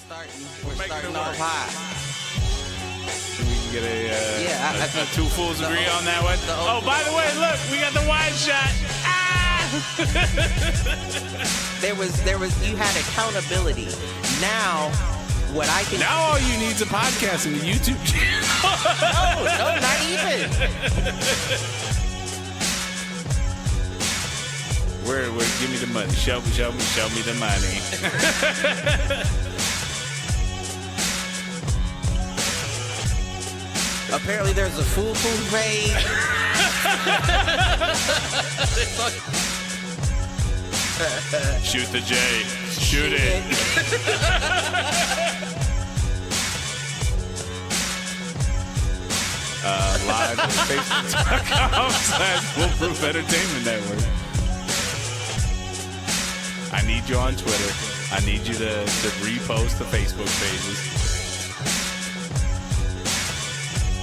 We're starting off high. We can get I think two fools agree on that one. Oh, by the way, look, we got the wide shot. there was you had accountability. Now what I can Now all you need is a podcast and a YouTube channel. no, not even. Where give me the money. Show me the money. Apparently there's a Foolproof page. Shoot the J. Shoot it. Live on Facebook.com/Foolproof Entertainment Network. I need you on Twitter. I need you to repost the Facebook pages.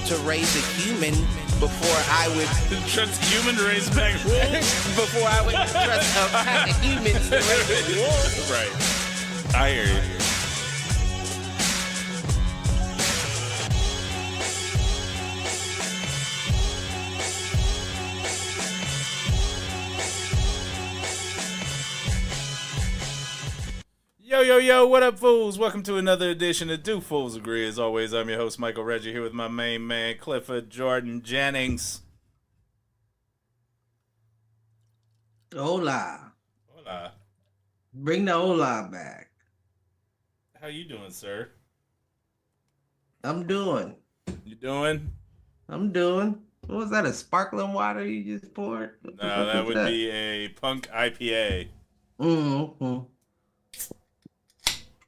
To raise a human before I would Trust human to raise back wolves. before I would trust a pack of humans to raise a wolf. Right. I hear you. Yo, what up, fools? Welcome to another edition of Do Fools Agree. As always, I'm your host, Michael Reggie, here with my main man, Clifford Jordan Jennings. Hola. Hola. Bring the hola back. How you doing, sir? I'm doing. You doing? What was that, a sparkling water you just poured? No, that would be a punk IPA. Mm-hmm.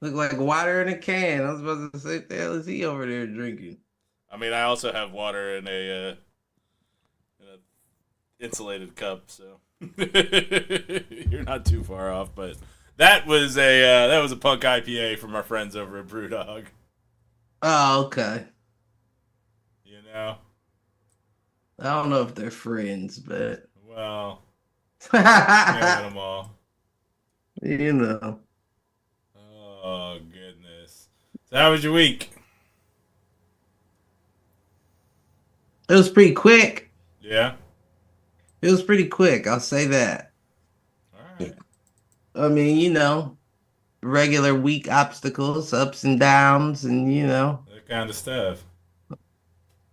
Look like water in a can. I was about to say, what the hell is he over there drinking? I mean, I also have water in a insulated cup, so you're not too far off. But that was a punk IPA from our friends over at Brewdog. Oh, okay. You know, I don't know if they're friends, but well, yeah, them all. you know. Oh goodness! So how was your week? It was pretty quick. Yeah. It was pretty quick, I'll say that. All right. I mean, you know, regular week obstacles, ups and downs, and you know, That kind of stuff.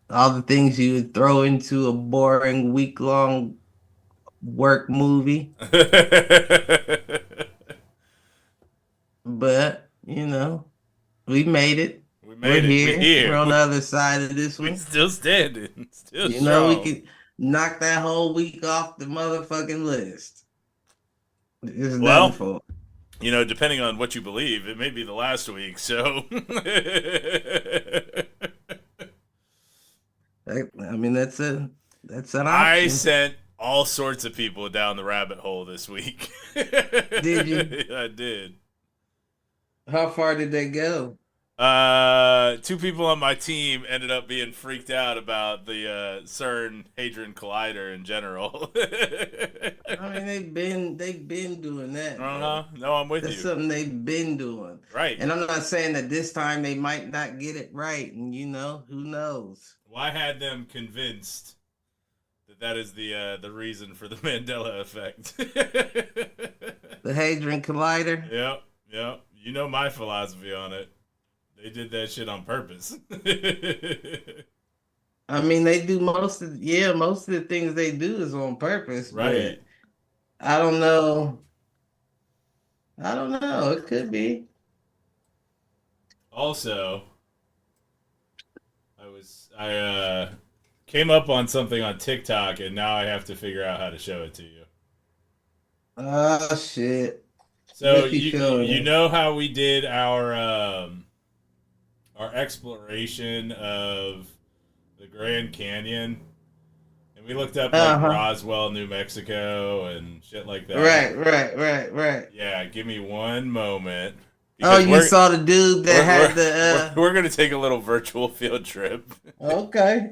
all the things you would throw into a boring week-long work movie. But, you know, we made it. We We're made it. here. We're here. We're on the other side of this We one. still standing. Still You strong. know, we could knock that whole week off the motherfucking list. It's Well, done for. You know, depending on what you believe, it may be the last week, so. I mean, that's an option. I sent all sorts of people down the rabbit hole this week. Did you? I did. How far did they go? 2 people on my team ended up being freaked out about the CERN Hadron Collider in general. I mean, they've been doing that. Uh-huh. No, I'm with That's you. something they've been doing. Right. And I'm not saying that this time they might not get it right. And, you know, who knows? Well, I had them convinced that is the reason for the Mandela effect. The Hadron Collider? Yep. You know my philosophy on it. They did that shit on purpose. I mean, they do most of the things they do is on purpose. Right. But I don't know. It could be. Also, I came up on something on TikTok, and now I have to figure out how to show it to you. Oh, shit. So What you showing you me? know how we did our exploration of the Grand Canyon, and we looked up like Uh-huh. Roswell, New Mexico, and shit like that. Right. Yeah, give me one moment. Oh, because you saw the dude that had the... we're gonna take a little virtual field trip. Okay.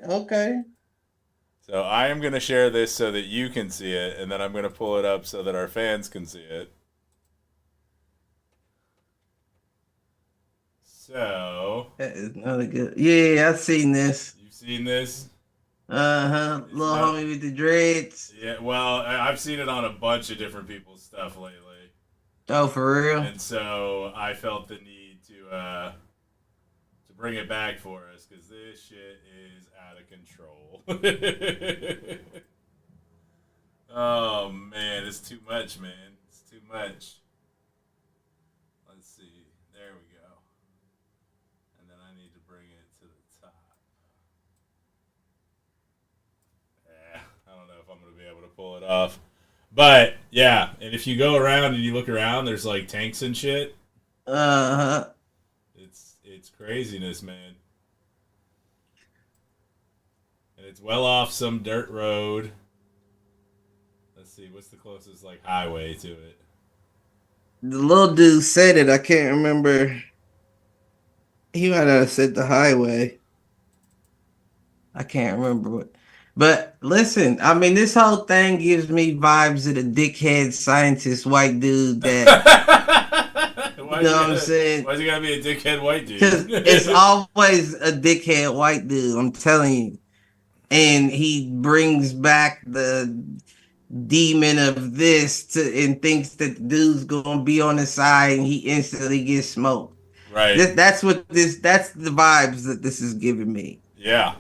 So I am gonna share this so that you can see it, and then I'm gonna pull it up so that our fans can see it. So That is not a good. Yeah, I've seen this. you've seen this? Little homie with the dreads. Yeah, well, I've seen it on a bunch of different people's stuff lately. Oh, for real? And so I felt the need to bring it back for us because this shit is out of control. Oh man, it's too much, man. It's too much. Let's see. There we go. And then I need to bring it to the top. I don't know if I'm gonna be able to pull it off. But yeah, and if you go around and you look around, there's like tanks and shit. It's craziness, man. And it's well off some dirt road. Let's see, what's the closest like highway to it? The little dude said it. I can't remember. He might have said the highway. I can't remember what. But listen, I mean, this whole thing gives me vibes of the dickhead scientist white dude that, you know what I'm saying? Why's he gotta be a dickhead white dude? Because it's always a dickhead white dude, I'm telling you. And he brings back the demon of this and thinks that the dude's gonna be on his side and he instantly gets smoked. Right. That's the vibes that this is giving me. Yeah.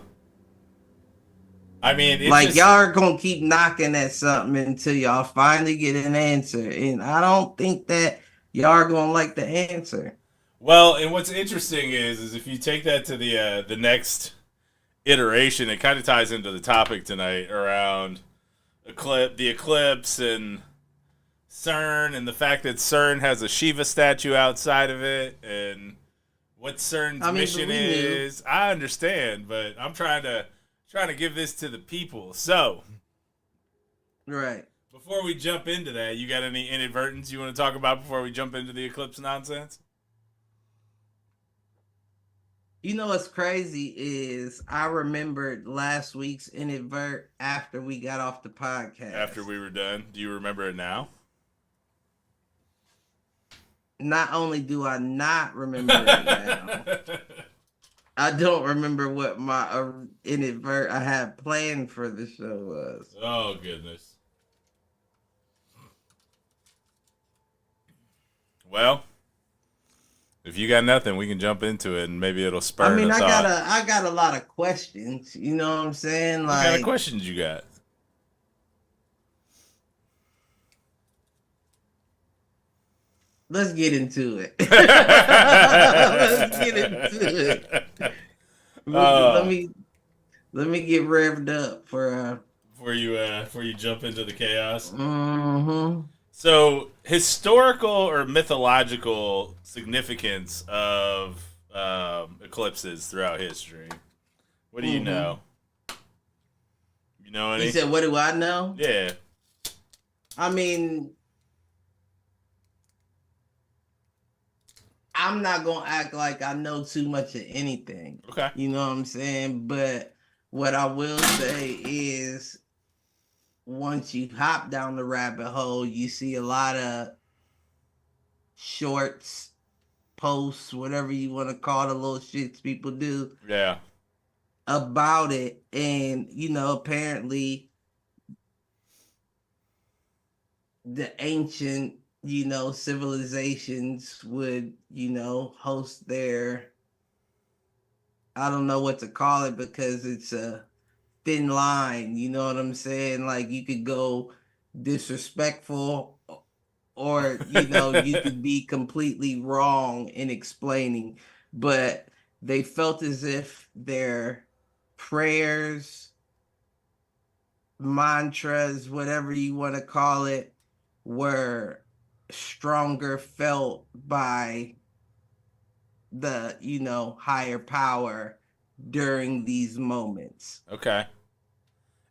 I mean, like y'all are gonna keep knocking at something until y'all finally get an answer, and I don't think that y'all are gonna like the answer. Well, and what's interesting is if you take that to the next iteration, it kind of ties into the topic tonight around the eclipse and CERN, and the fact that CERN has a Shiva statue outside of it, and what CERN's mission is. I understand, but I'm trying to give this to the people. So, right. Before we jump into that, you got any inadvertents you want to talk about before we jump into the eclipse nonsense? You know what's crazy is I remembered last week's inadvert after we got off the podcast. After we were done. Do you remember it now? Not only do I not remember it now, I don't remember what my inadvert I had planned for the show was. Oh, goodness. Well, if you got nothing, we can jump into it, and maybe it'll spur. I mean, I got a lot of questions. You know what I'm saying? What kind of questions you got? Let's get into it. Let's get into it. Let me get revved up for before you jump into the chaos. Mm-hmm. So, historical or mythological significance of eclipses throughout history. What do you know? You know any? You said, what do I know? Yeah. I mean, I'm not going to act like I know too much of anything. Okay. You know what I'm saying? But what I will say is, once you hop down the rabbit hole, you see a lot of shorts, posts, whatever you want to call the little shits people do. Yeah. About it. And, you know, apparently the ancient, you know, civilizations would, you know, host their, I don't know what to call it because it's a thin line, you know what I'm saying? Like you could go disrespectful or, you know, you could be completely wrong in explaining, but they felt as if their prayers, mantras, whatever you want to call it, were stronger felt by the, you know, higher power during these moments. Okay.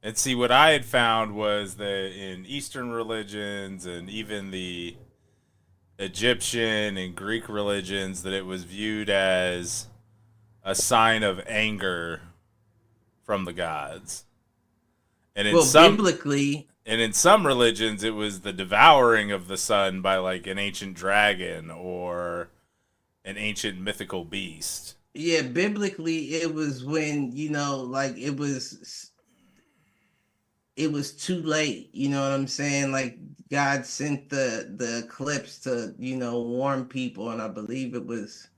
And see, what I had found was that in Eastern religions and even the Egyptian and Greek religions, that it was viewed as a sign of anger from the gods. And in biblically, and in some religions, it was the devouring of the sun by like an ancient dragon or an ancient mythical beast. Yeah, biblically, it was when, like it was too late. You know what I'm saying? Like God sent the eclipse to, warn people, and I believe was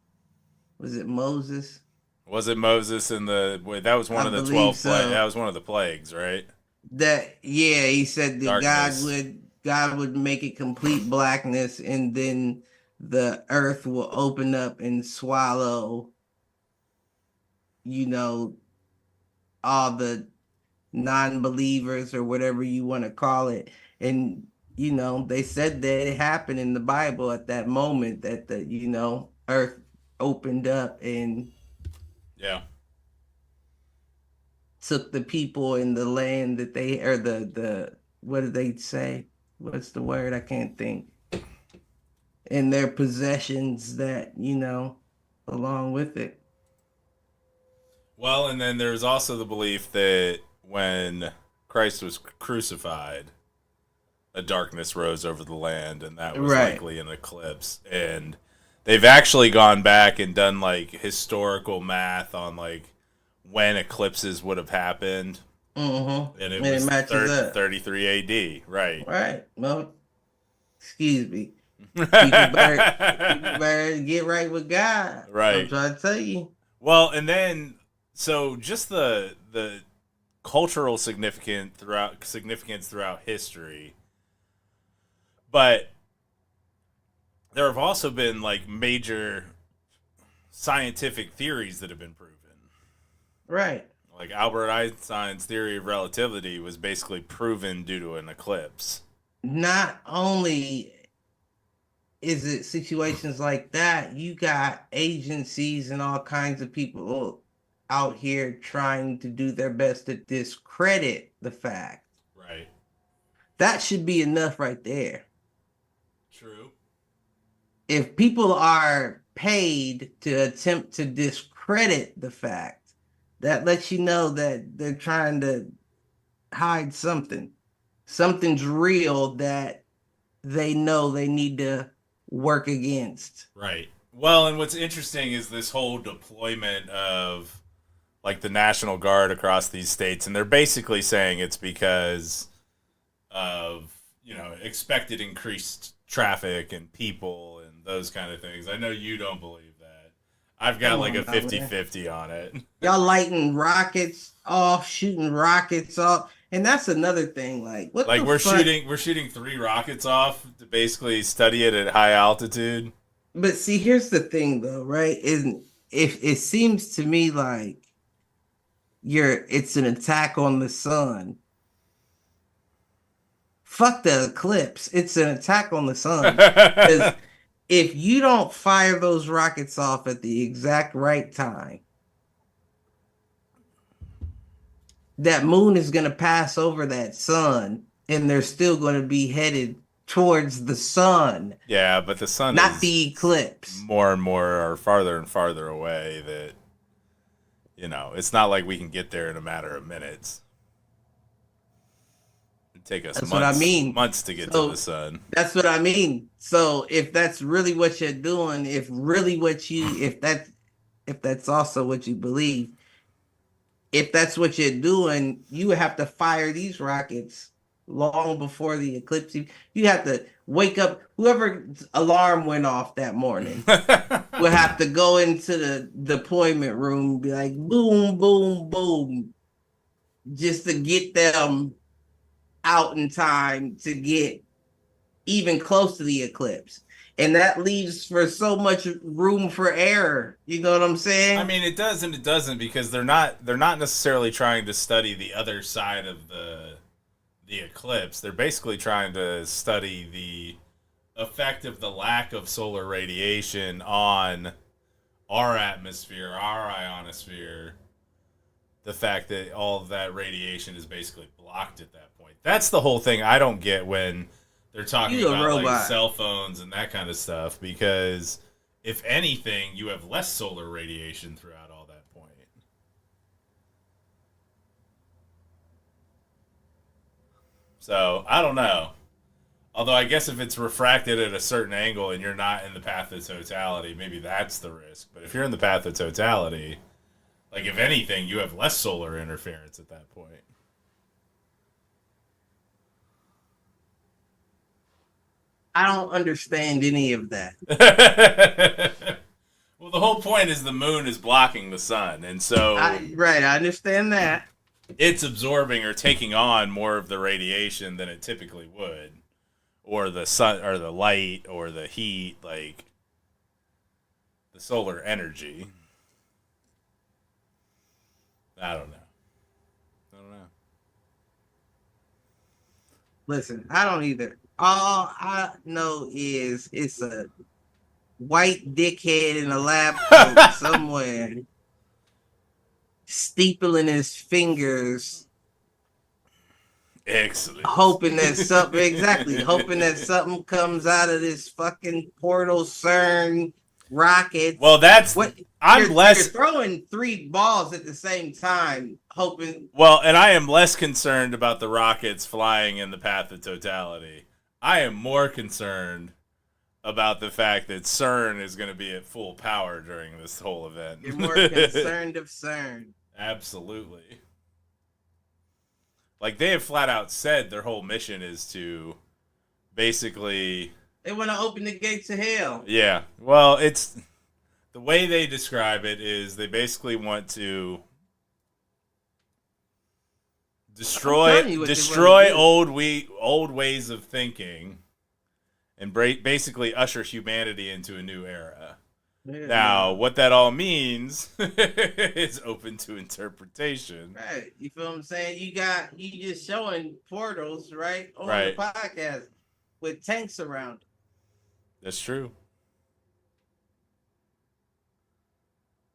it Moses? Was it Moses and that was one I of the believe 12 so. that was one of the plagues, right? That yeah, he said that Darkness. God would make it complete blackness, and then the earth will open up and swallow, you know, all the non-believers or whatever you want to call it. And they said that it happened in the Bible at that moment, that the earth opened up and Yeah. took the people in the land that they, or the what did they say? What's the word? I can't think. In their possessions, that along with it. Well, and then there's also the belief that when Christ was crucified, a darkness rose over the land, and that was Right. likely an eclipse. And they've actually gone back and done like historical math on like when eclipses would have happened, Mm-hmm. and it And it was matches up. 33 AD, right? Right. Well, excuse me. People better get right with God. I'm Right. trying to tell you. Well, and then so just the cultural significance throughout history, but there have also been like major scientific theories that have been proven. Right. Like Albert Einstein's theory of relativity was basically proven due to an eclipse. Not only is it situations like that, you got agencies and all kinds of people out here trying to do their best to discredit the fact. Right. That should be enough right there. True. If people are paid to attempt to discredit the fact, that lets you know that they're trying to hide something. Something's real that they know they need to work against. Right. Well, and what's interesting is this whole deployment of like the National Guard across these states, and they're basically saying it's because of, expected increased traffic and people and those kind of things. I know you don't believe that. I've got like a 50-50 on it. Y'all lighting rockets off, shooting rockets off. And that's another thing. Like, what Like the we're fuck? shooting 3 rockets off to basically study it at high altitude. But see, here's the thing though, right? Isn't if it seems to me like it's an attack on the sun. Fuck the eclipse. It's an attack on the sun. Because if you don't fire those rockets off at the exact right time, that moon is going to pass over that sun, and they're still going to be headed towards the sun. Yeah, but the sun not is the eclipse. More and more or farther and farther away that, it's not like we can get there in a matter of minutes. It'd take us months to get to the sun. That's what I mean. So if that's really what you're doing, if that's also what you believe, if that's what you're doing, you have to fire these rockets long before the eclipse. You have to wake up. Whoever's alarm went off that morning will have to go into the deployment room and be like, boom, boom, boom, just to get them out in time to get even close to the eclipse. And that leaves for so much room for error. You know what I'm saying? I mean, it does and it doesn't, because they're not necessarily trying to study the other side of the eclipse. They're basically trying to study the effect of the lack of solar radiation on our atmosphere, our ionosphere. The fact that all of that radiation is basically blocked at that point. That's the whole thing I don't get when they're talking about like cell phones and that kind of stuff, because if anything, you have less solar radiation throughout all that point. So, I don't know. Although I guess if it's refracted at a certain angle and you're not in the path of totality, maybe that's the risk. But if you're in the path of totality, like if anything, you have less solar interference at that point. I don't understand any of that. Well, the whole point is the moon is blocking the sun, and so I understand that. it's absorbing or taking on more of the radiation than it typically would, or the sun, or the light, or the heat, like the solar energy. I don't know. Listen, I don't either. All I know is it's a white dickhead in a lab coat somewhere, steepling his fingers, Excellent. hoping that something comes out of this fucking portal CERN rocket. Well, you're throwing 3 balls at the same time, hoping. Well, and I am less concerned about the rockets flying in the path of totality. I am more concerned about the fact that CERN is going to be at full power during this whole event. You're more concerned of CERN. Absolutely. Like, they have flat out said their whole mission is to basically... They want to open the gates of hell. Yeah. Well, it's... The way they describe it is they basically want to destroy old ways of thinking and basically usher humanity into a new era. Yeah. Now, what that all means is open to interpretation. Right. You feel what I'm saying? You just showing portals, right? On Right. the podcast with tanks around. That's true.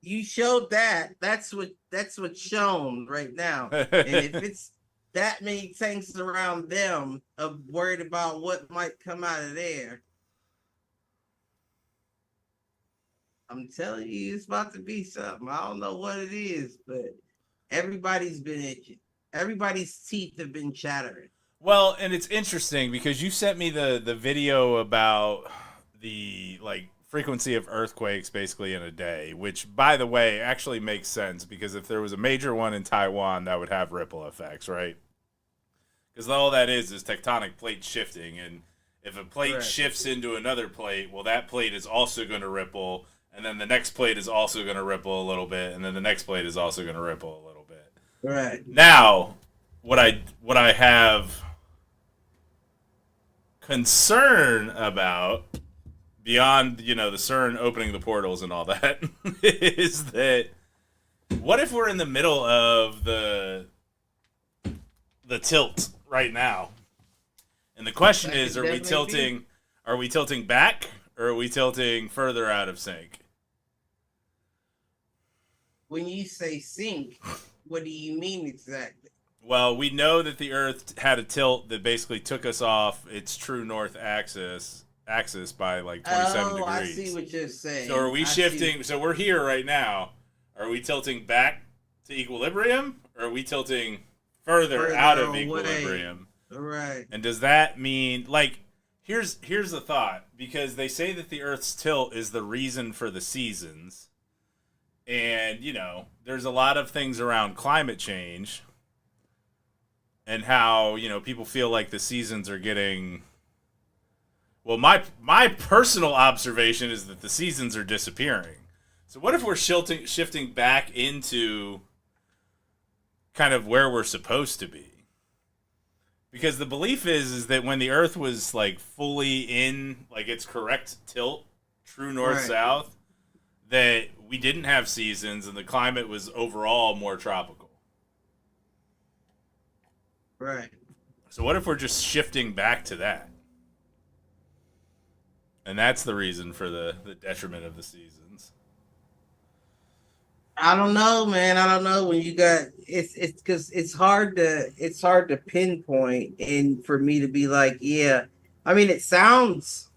You showed that. That's what's shown right now. And if it's that many tanks around them, of worried about what might come out of there, I'm telling you, it's about to be something. I don't know what it is, but everybody's been itching. Everybody's teeth have been chattering. Well, and it's interesting because you sent me the video about the frequency of earthquakes basically in a day, which, by the way, actually makes sense because if there was a major one in Taiwan, that would have ripple effects, right? Because all that is tectonic plate shifting, and if a plate shifts into another plate, well, that plate is also going to ripple, and then the next plate is also going to ripple a little bit, and then the next plate is also going to ripple a little bit. Right. Now, what I have concern about, beyond, the CERN opening the portals and all that, is that what if we're in the middle of the tilt right now? And the question is, are we tilting back or are we tilting further out of sync? When you say sync, what do you mean exactly? Well, we know that the Earth had a tilt that basically took us off its true north axis by 27 degrees. I see what you're saying. So are we shifting? So we're here right now. Are we tilting back to equilibrium, or are we tilting further out of equilibrium? Right. And does that mean, here's the thought, because they say that the Earth's tilt is the reason for the seasons, and there's a lot of things around climate change and how people feel like the seasons are getting. Well, my personal observation is that the seasons are disappearing. So what if we're shifting back into kind of where we're supposed to be? Because the belief is that when the Earth was fully in its correct tilt, true north-south, that we didn't have seasons and the climate was overall more tropical. Right. So what if we're just shifting back to that? And that's the reason for the detriment of the seasons. I don't know, man. I don't know when you got it's because it's hard to pinpoint, and for me to be like, yeah. I mean, it sounds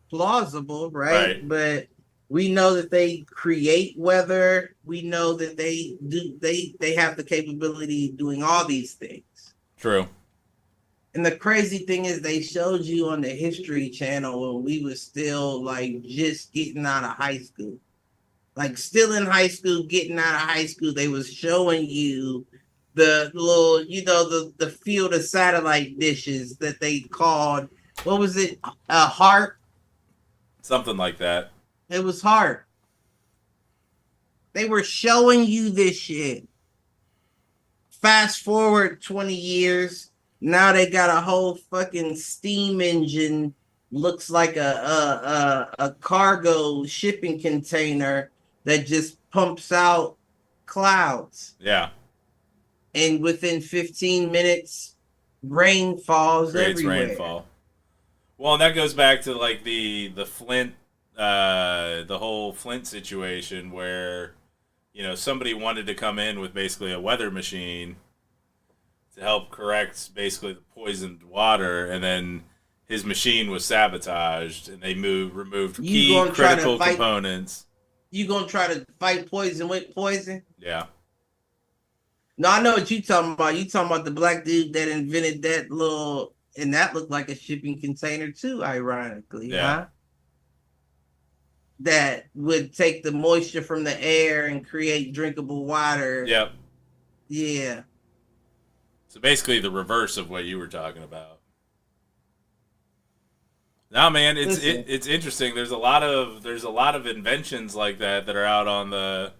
plausible, right? But we know that they create weather. We know that they have the capability of doing all these things. True. And the crazy thing is, they showed you on the History Channel when we was still like just getting out of high school, like still in high school, getting out of high school. They was showing you the little, the field of satellite dishes that they called, what was it? A heart. Something like that. It was heart. They were showing you this shit. Fast forward 20 years. Now they got a whole fucking steam engine. Looks like a cargo shipping container that just pumps out clouds. Yeah. And within 15 minutes, rain falls everywhere. Rainfall. Well, and that goes back to like the Flint, the whole Flint situation where, somebody wanted to come in with basically a weather machine to help correct basically the poisoned water, and then his machine was sabotaged, and they removed key critical components. You gonna try to fight poison with poison? Yeah. No, I know what you talking about. You talking about the black dude that invented that little, and that looked like a shipping container too, ironically, huh? That would take the moisture from the air and create drinkable water. Yep. Yeah. So basically the reverse of what you were talking about. No, man, it's interesting. There's a lot of inventions like that are out on the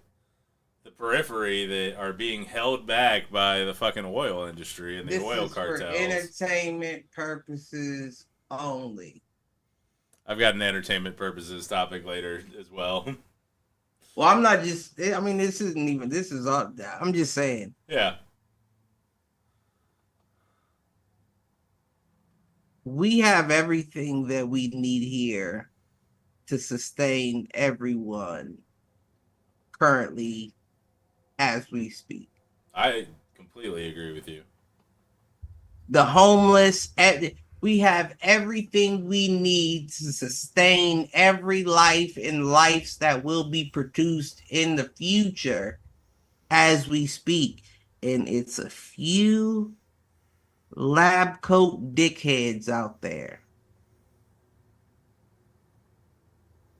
periphery that are being held back by the fucking oil industry and the oil cartels. For entertainment purposes only. I've got an entertainment purposes topic later as well. Well, I'm not just. I mean, this is all. I'm just saying. Yeah. We have everything that we need here to sustain everyone currently as we speak. I completely agree with you. The homeless, we have everything we need to sustain every life and lives that will be produced in the future as we speak. And it's a few lab coat dickheads out there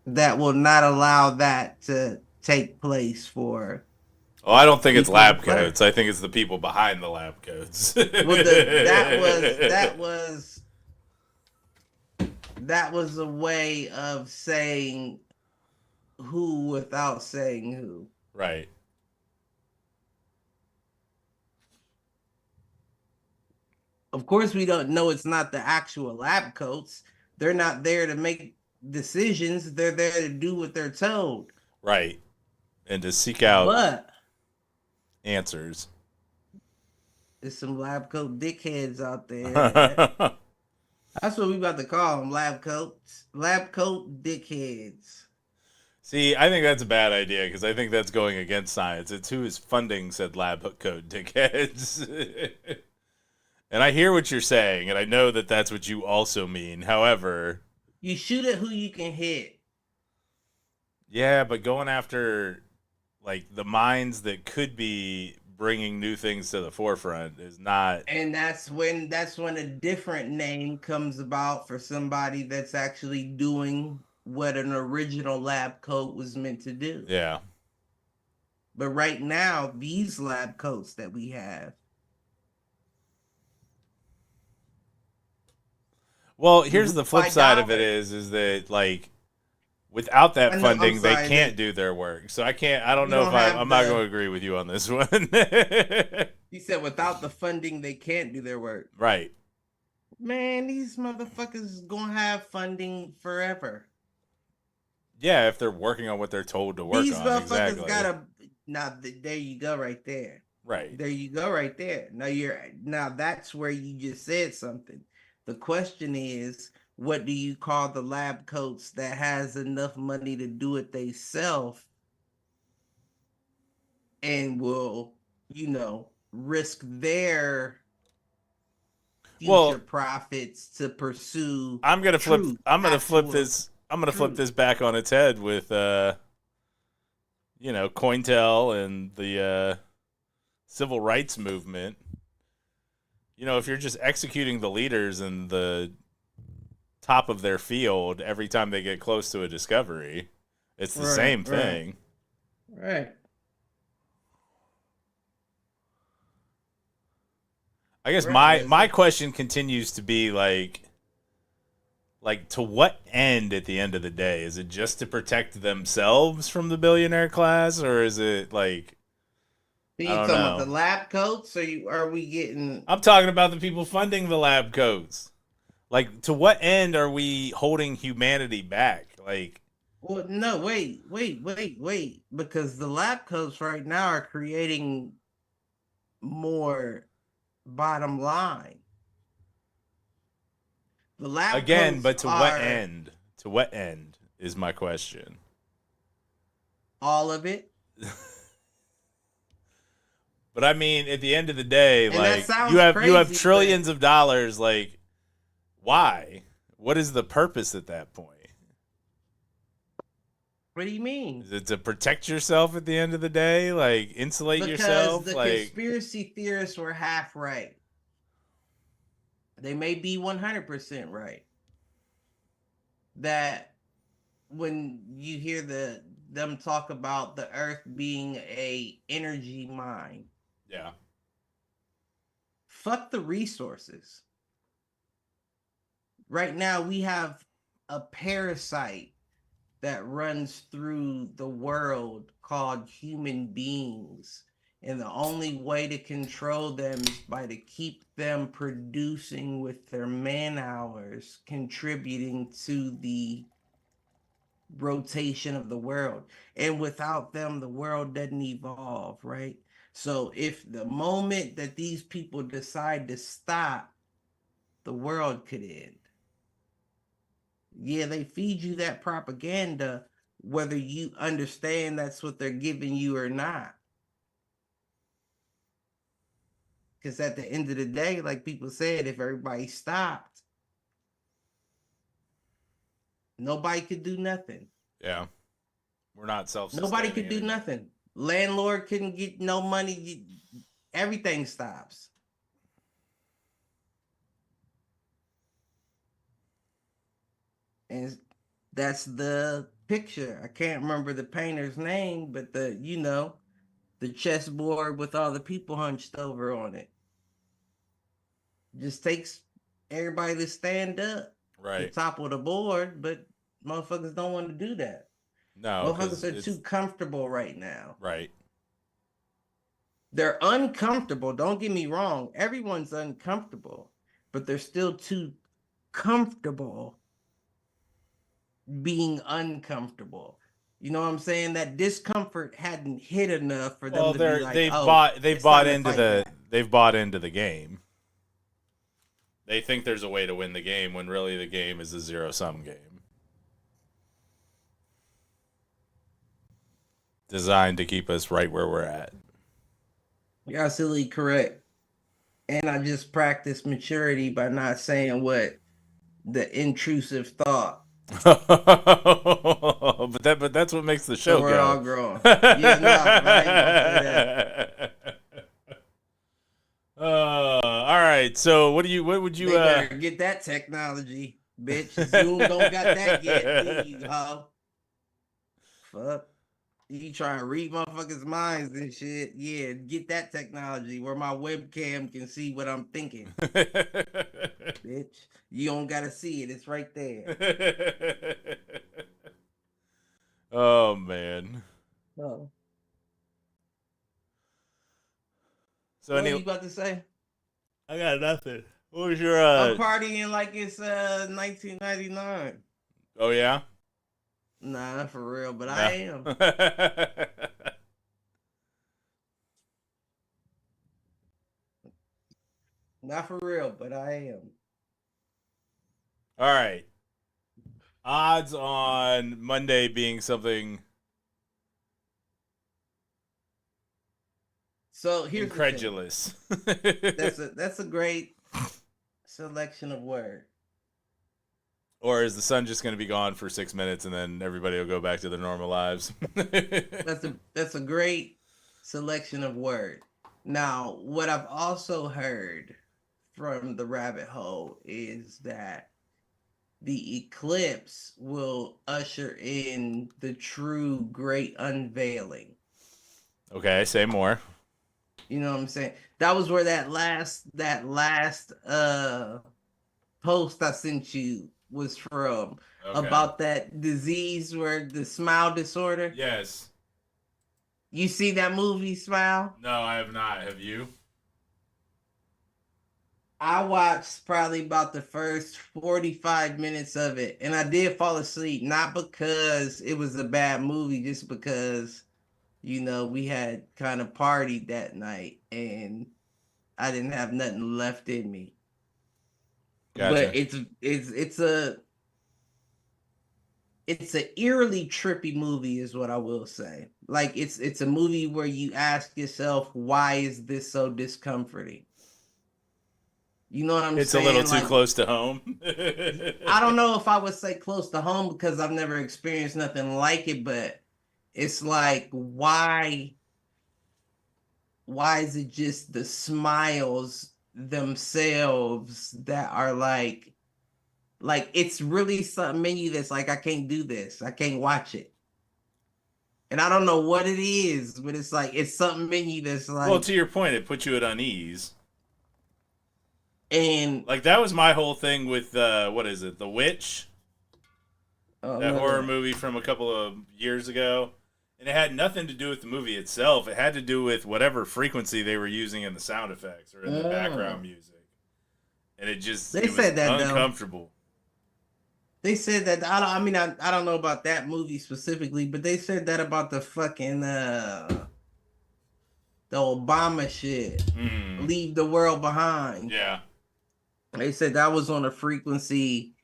that will not allow that to take place for. Oh, I don't think it's lab coats. I think it's the people behind the lab coats. Well, that was a way of saying who without saying who. Right. Of course, we don't know it's not the actual lab coats. They're not there to make decisions. They're there to do what they're told. Right. And to seek out answers. There's some lab coat dickheads out there. That's what we about to call them, lab coats. Lab coat dickheads. See, I think that's a bad idea because I think that's going against science. It's who is funding said lab coat dickheads. And I hear what you're saying, and I know that that's what you also mean. However, you shoot at who you can hit. Yeah, but going after like the minds that could be bringing new things to the forefront is not. And that's when a different name comes about for somebody that's actually doing what an original lab coat was meant to do. Yeah. But right now, these lab coats that we have. Well, here's the flip side of it is that like without that funding, they can't do their work. So I don't know if I'm not going to agree with you on this one. You said without the funding, they can't do their work. Right. Man, these motherfuckers going to have funding forever. Yeah, if they're working on what they're told to work on. These motherfuckers gotta. Now, there you go, right there. Right. There you go, right there. Now that's where you just said something. The question is, what do you call the lab coats that has enough money to do it themselves and will, risk their future profits to pursue? I'm gonna flip this back on its head with Cointel and the civil rights movement. if you're just executing the leaders in the top of their field every time they get close to a discovery, it's the same thing. Right. I guess my question continues to be like to what end at the end of the day? Is it just to protect themselves from the billionaire class, or is it like Are you I don't talking know. about the lab coats, or are we getting? I'm talking about the people funding the lab coats. Like, to what end are we holding humanity back? Like, Well, no, wait, because the lab coats right now are creating more bottom line. The lab again, coats but to are what end? To what end is my question. all of it. But I mean, at the end of the day, And like that sounds you have crazy, trillions of dollars. Like, why? What is the purpose at that point? What do you mean? Is it to protect yourself at the end of the day? Like, insulate yourself? Because the Like, conspiracy theorists were half right. They may be 100% right. That when you hear them talk about the earth being a energy mine, yeah. fuck the resources. Right now we have a parasite that runs through the world called human beings. And the only way to control them is by to keep them producing with their man hours, contributing to the rotation of the world. And without them, the world doesn't evolve, right? So if the moment that these people decide to stop, the world could end. Yeah, they feed you that propaganda, whether you understand that's what they're giving you or not. Because at the end of the day, like people said, if everybody stopped, nobody could do nothing. Yeah. We're not self-sustaining. Nobody could do nothing. Landlord couldn't get no money. Everything stops. And that's the picture. I can't remember the painter's name, but the chessboard with all the people hunched over on it. Just takes everybody to stand up. Right. To topple the board, but motherfuckers don't want to do that. No. Motherfuckers are too comfortable right now. Right. They're uncomfortable. Don't get me wrong. Everyone's uncomfortable, but they're still too comfortable being uncomfortable. You know what I'm saying? That discomfort hadn't hit enough for them to be like, they've bought into the game. They think there's a way to win the game when really the game is a zero-sum game. Designed to keep us right where we're at. You're absolutely correct. And I just practice maturity by not saying what the intrusive thought. but that's what makes the show so we're go. all growing. Yeah, right. All right. So what would you They better get that technology, bitch. Zoom don't got that yet, do you, ho? Fuck. You trying to read motherfuckers' minds and shit. Yeah, get that technology where my webcam can see what I'm thinking. Bitch. You don't gotta see it. It's right there. Oh, man. Oh. So what are you about to say? I got nothing. What was your I'm partying like it's 1999. Oh yeah? Nah, not for real, but I am. Not for real, but I am. All right. Odds on Monday being something so here's incredulous. That's a great selection of words. Or is the sun just going to be gone for 6 minutes and then everybody will go back to their normal lives? That's a great selection of words. Now, what I've also heard from the rabbit hole is that the eclipse will usher in the true great unveiling. Okay, say more. You know what I'm saying? That was where that last post I sent you was from, about that disease where the smile disorder. Yes. You see that movie, Smile? No, I have not. Have you? I watched probably about the first 45 minutes of it, and I did fall asleep, not because it was a bad movie, just because, we had kind of partied that night and I didn't have nothing left in me. Gotcha. But it's an eerily trippy movie is what I will say. Like it's a movie where you ask yourself, why is this so discomforting? You know what I'm saying? It's a little too close to home. I don't know if I would say close to home because I've never experienced nothing like it, but it's like, why is it just the smiles themselves that are like it's really something in you that's like, I can't do this. I can't watch it. And I don't know what it is, but it's like, it's something in you that's like. Well, to your point, it puts you at unease. And like that was my whole thing with what is it, The Witch? That horror movie from a couple of years ago. And it had nothing to do with the movie itself. It had to do with whatever frequency they were using in the sound effects or in the background music. And it was uncomfortable. They said that, I don't know about that movie specifically, but they said that about the fucking the Obama shit. Leave the World Behind. Yeah. They said that was on a frequency,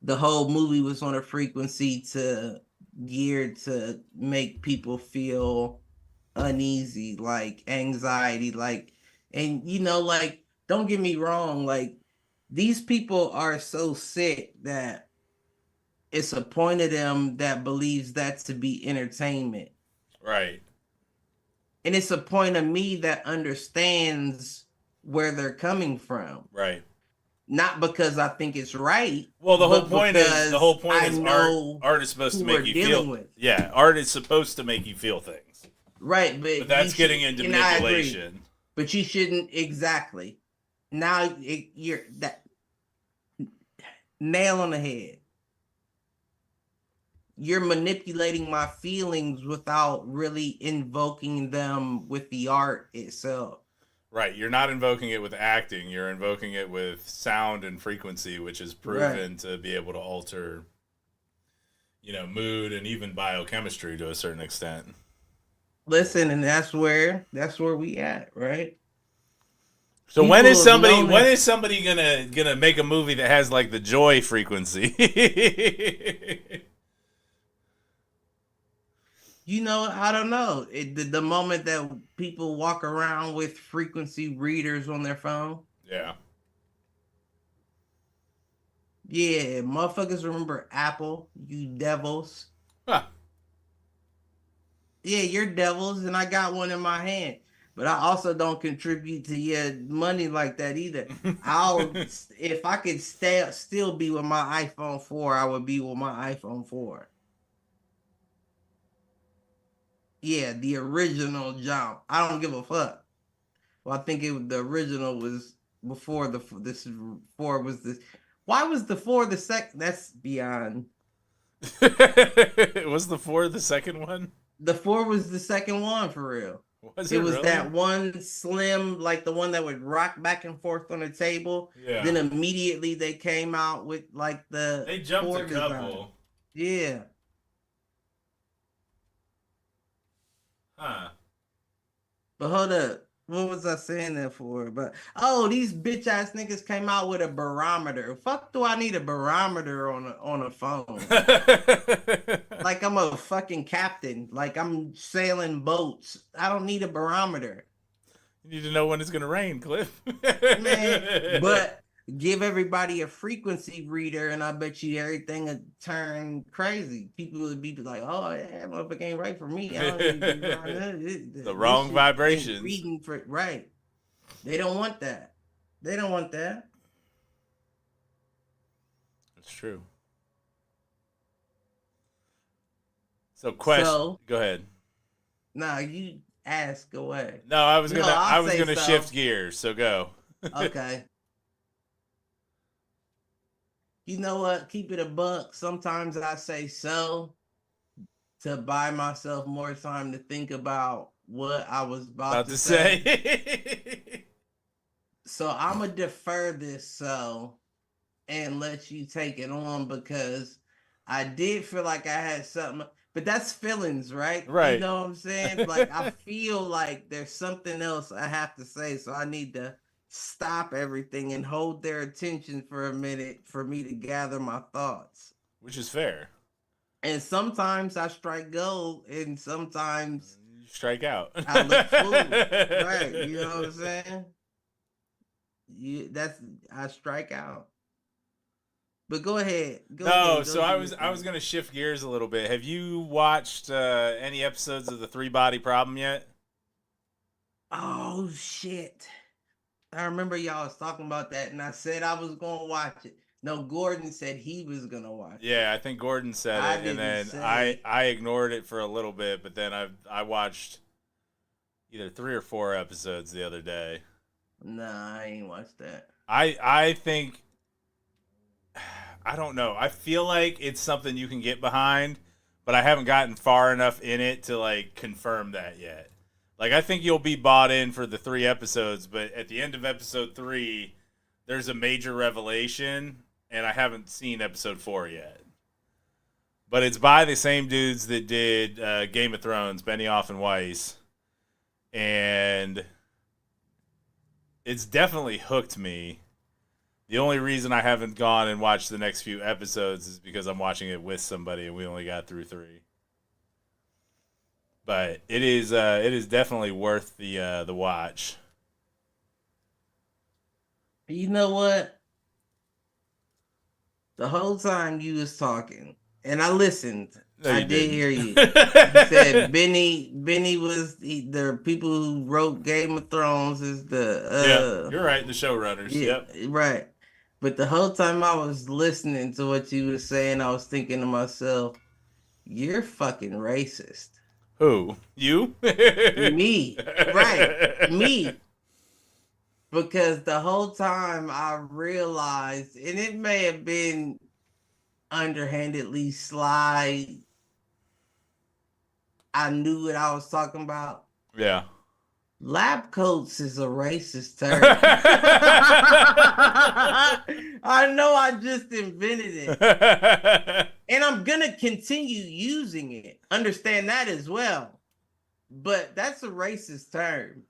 the whole movie was on a frequency geared to make people feel uneasy, like anxiety, and don't get me wrong, like these people are so sick that it's a point of them that believes that to be entertainment. Right. And it's a point of me that understands where they're coming from. Right. Not because I think it's right. Well, the whole point is art is supposed to make you feel. Yeah, art is supposed to make you feel things. Right, but that's getting into manipulation. But you shouldn't exactly. Now you're that nail on the head. You're manipulating my feelings without really invoking them with the art itself. Right, you're not invoking it with acting. You're invoking it with sound and frequency, which is proven to be able to alter, mood and even biochemistry to a certain extent. Listen, and that's where we at, right? So when is somebody gonna make a movie that has like the joy frequency? I don't know. The moment that people walk around with frequency readers on their phone. Yeah. Yeah, motherfuckers remember Apple, you devils. Huh. Yeah, you're devils, and I got one in my hand. But I also don't contribute to your money like that either. If I could still be with my iPhone 4, I would be with my iPhone 4. Yeah, the original jump. I don't give a fuck. Well, I think the original was before this 4 was this. Why was the 4 the second? That's beyond. Was the 4 the second one? The 4 was the second one for real. It was really? That one slim, like the one that would rock back and forth on the table. Yeah. Then immediately they came out with like They jumped a couple. Design. Yeah. Huh. But hold up. What was I saying that for? But these bitch ass niggas came out with a barometer. Fuck, do I need a barometer on a phone? Like I'm a fucking captain. Like I'm sailing boats. I don't need a barometer. You need to know when it's gonna rain, Cliff. Man, but give everybody a frequency reader, and I bet you everything would turn crazy. People would be like, "Oh, that motherfucker ain't right for me." The wrong vibration. Reading for right. They don't want that. They don't want that. That's true. So go ahead. Nah, you ask away. No, I was gonna so. shift gears, so go. Okay. You know what? Keep it a buck. Sometimes I say so to buy myself more time to think about what I was about to say. So I'm going to defer this and let you take it on because I did feel like I had something, but that's feelings, right? Right. You know what I'm saying? Like I feel like there's something else I have to say, so I need to stop everything and hold their attention for a minute for me to gather my thoughts. Which is fair. And sometimes I strike gold and sometimes you strike out. I look fool. Right. You know what I'm saying? I strike out. But go ahead. I was gonna shift gears a little bit. Have you watched any episodes of the 3-Body Problem yet? Oh shit. I remember y'all was talking about that and I said I was gonna watch it. No, Gordon said he was gonna watch it. Yeah, I think Gordon said it, and then I ignored it for a little bit, but then I watched either 3 or 4 episodes the other day. Nah, I ain't watched that. I think I don't know. I feel like it's something you can get behind, but I haven't gotten far enough in it to like confirm that yet. Like I think you'll be bought in for the 3 episodes, but at the end of episode 3, there's a major revelation, and I haven't seen episode 4 yet. But it's by the same dudes that did Game of Thrones, Benioff and Weiss, and it's definitely hooked me. The only reason I haven't gone and watched the next few episodes is because I'm watching it with somebody, and we only got through 3. But it is definitely worth the watch. You know what? The whole time you was talking, and I listened. No, I did hear you. You said Benny was the people who wrote Game of Thrones is the yeah, you're right, the showrunners. Yeah, yep. Right. But the whole time I was listening to what you were saying, I was thinking to myself, you're fucking racist. Who? You? Me. Right. Me. Because the whole time I realized, and it may have been underhandedly sly, I knew what I was talking about. Yeah. Lab coats is a racist term. I know I just invented it. And I'm going to continue using it. Understand that as well. But that's a racist term.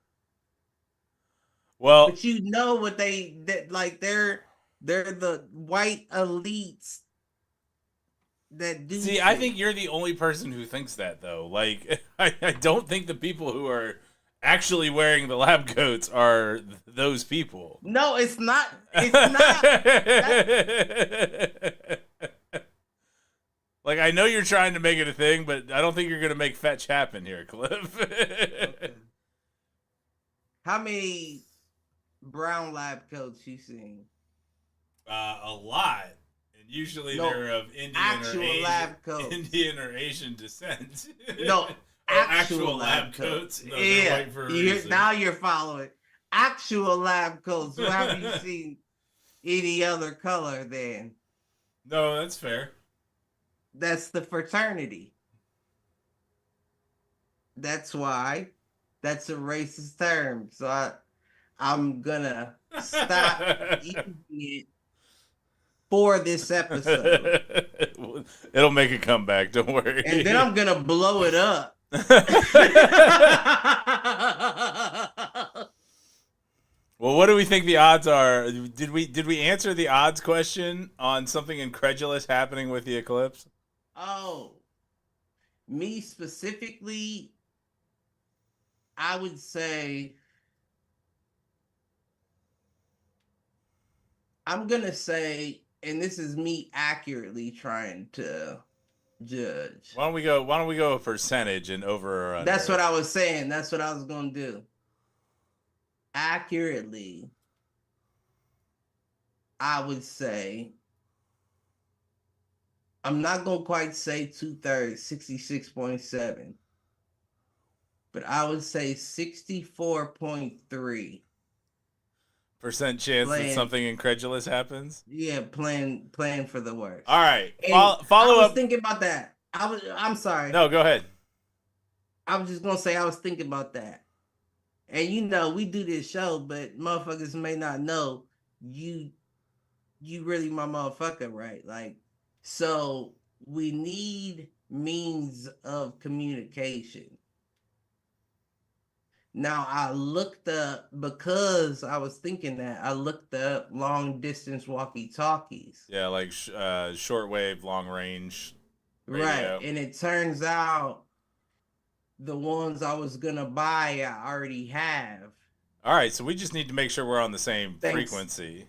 Well, but you know what they're the white elites that do. See, shit. I think you're the only person who thinks that, though. Like, I don't think the people who are actually wearing the lab coats are those people. No, it's not. It's not. Like, I know you're trying to make it a thing, but I don't think you're going to make fetch happen here, Cliff. Okay. How many brown lab coats you seen? A lot. And usually they're of Indian or Asian descent. No, actual lab coats. No, yeah, now you're following. Actual lab coats. Well, have you seen any other color then? No, that's fair. That's the fraternity. That's why. That's a racist term. So I'm gonna stop using it for this episode. It'll make a comeback, don't worry. And then I'm gonna blow it up. Well, what do we think the odds are? Did we answer the odds question on something incredulous happening with the eclipse? Oh, me specifically, I would say I'm gonna say, and this is me accurately trying to judge. Why don't we go a percentage and over or under? That's what I was saying. That's what I was gonna do. Accurately, I would say, I'm not going to quite say 2/3, 66.7, but I would say 64.3. % chance that something incredulous happens? Yeah, playing for the worst. All right. And Follow I was up. thinking about that. I'm sorry. No, go ahead. I was just going to say I was thinking about that. And we do this show, but motherfuckers may not know you really my motherfucker, right? Like, so we need means of communication. Now, I looked up, because I was thinking that, I looked up long distance walkie-talkies. Yeah, like shortwave, long range radio. Right. And it turns out the ones I was going to buy, I already have. All right, so we just need to make sure we're on the same frequency.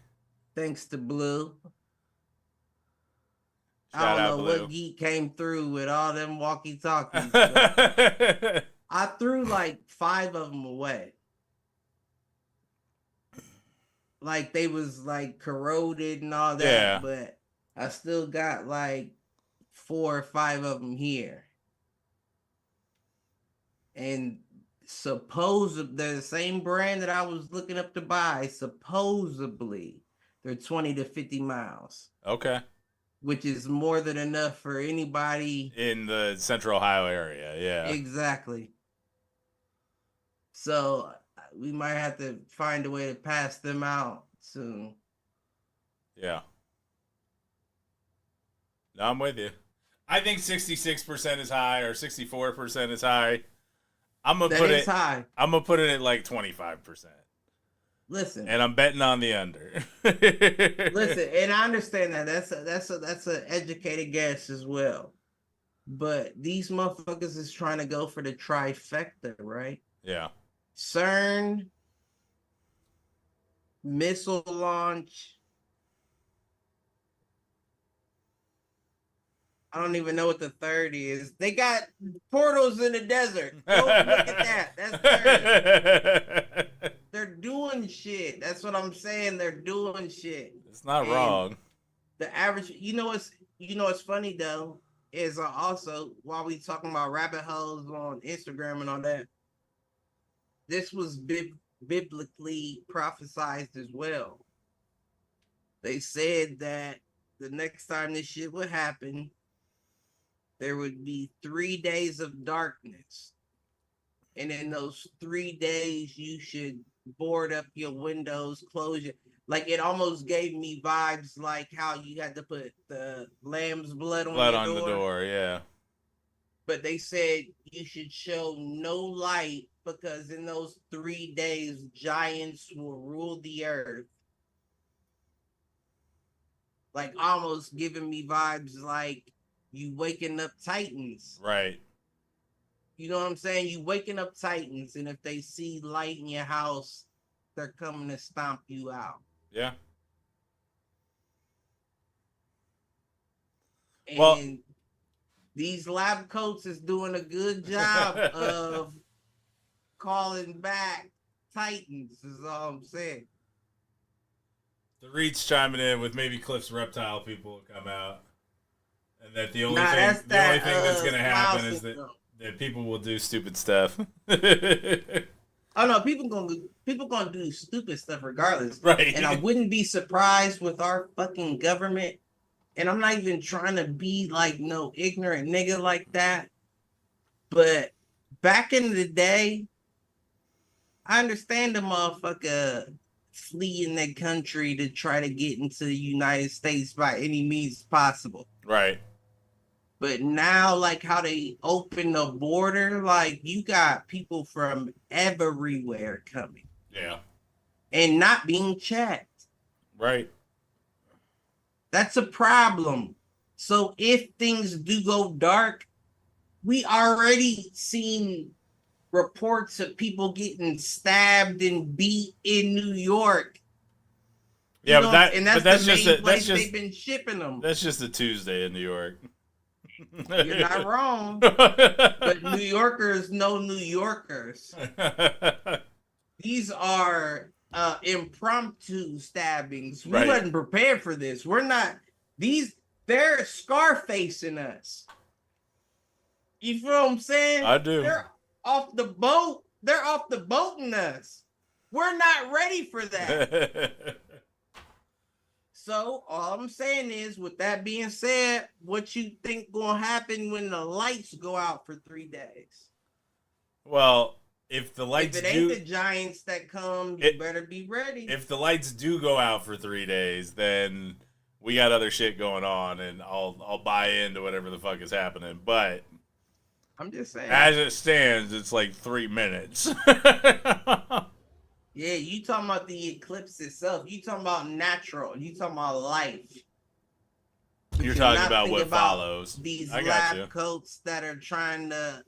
Thanks to Blue. Shout I out don't know Blue. what geek came through with all them walkie-talkies. I threw like 5 of them away. Like they was like corroded and all that, Yeah. but I still got like 4 or 5 of them here. And they're the same brand that I was looking up to buy. Supposedly, they're 20 to 50 miles. Okay. Which is more than enough for anybody in the Central Ohio area. Yeah. Exactly. So we might have to find a way to pass them out soon. Yeah. No, I'm with you. I think 66% is high, or 64% is high. I'm gonna put it high. I'm gonna put it at like 25%. Listen, and I'm betting on the under. Listen, and I understand that that's an educated guess as well. But these motherfuckers is trying to go for the trifecta, right? Yeah. CERN, missile launch. I don't even know what the third is. They got portals in the desert. Go look at that. That's third. They're doing shit. That's what I'm saying. They're doing shit. It's not wrong. The average, what's funny though, is also while we talking about rabbit holes on Instagram and all that, this was biblically prophesized as well. They said that the next time this shit would happen, there would be 3 days of darkness. And in those 3 days, you should board up your windows, close your... Like, it almost gave me vibes like how you had to put the lamb's blood on the door. Yeah. But they said you should show no light because in those 3 days, giants will rule the earth. Like, almost giving me vibes like you waking up Titans. Right. You know what I'm saying? You waking up Titans, and if they see light in your house, they're coming to stomp you out. Yeah. And these lab coats is doing a good job of calling back Titans, is all I'm saying. The Reed's chiming in with maybe Cliff's reptile people will come out. And that the only thing that's going to happen is that people will do stupid stuff. Oh no, people gonna do stupid stuff regardless. Right. And I wouldn't be surprised with our fucking government. And I'm not even trying to be like no ignorant nigga like that. But back in the day, I understand the motherfucker fleeing their country to try to get into the United States by any means possible. Right. But now, like how they open the border, like you got people from everywhere coming. Yeah. And not being checked. Right. That's a problem. So if things do go dark, we already seen reports of people getting stabbed and beat in New York. Yeah, that's they've been shipping them. That's just a Tuesday in New York. You're not wrong. But New Yorkers know New Yorkers. These are impromptu stabbings. We Right. wasn't prepared for this. We're not they're Scarfacing us. You feel what I'm saying? I do. They're off the boat. They're off the boating us. We're not ready for that. So all I'm saying is, with that being said, what you think gonna happen when the lights go out for 3 days? Well, if the lights if it ain't the Giants that come, you better be ready. If the lights do go out for 3 days, then we got other shit going on, and I'll buy into whatever the fuck is happening. But I'm just saying, as it stands, it's like 3 minutes. Yeah, you talking about the eclipse itself. You talking about natural. You talking about life. You're talking about what follows. These lab coats that are trying to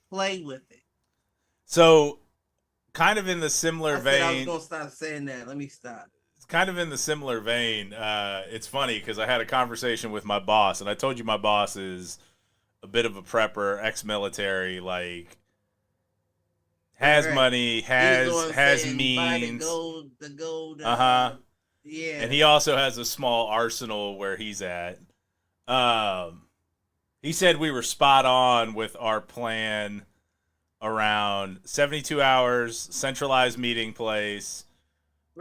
play with it. So, kind of in the similar vein. I was going to stop saying that. Let me stop. It's kind of in the similar vein. It's funny because I had a conversation with my boss, and I told you my boss is a bit of a prepper, ex-military, like, has money, has means. The gold. Yeah. And he also has a small arsenal where he's at. He said we were spot on with our plan around 72 hours, centralized meeting place,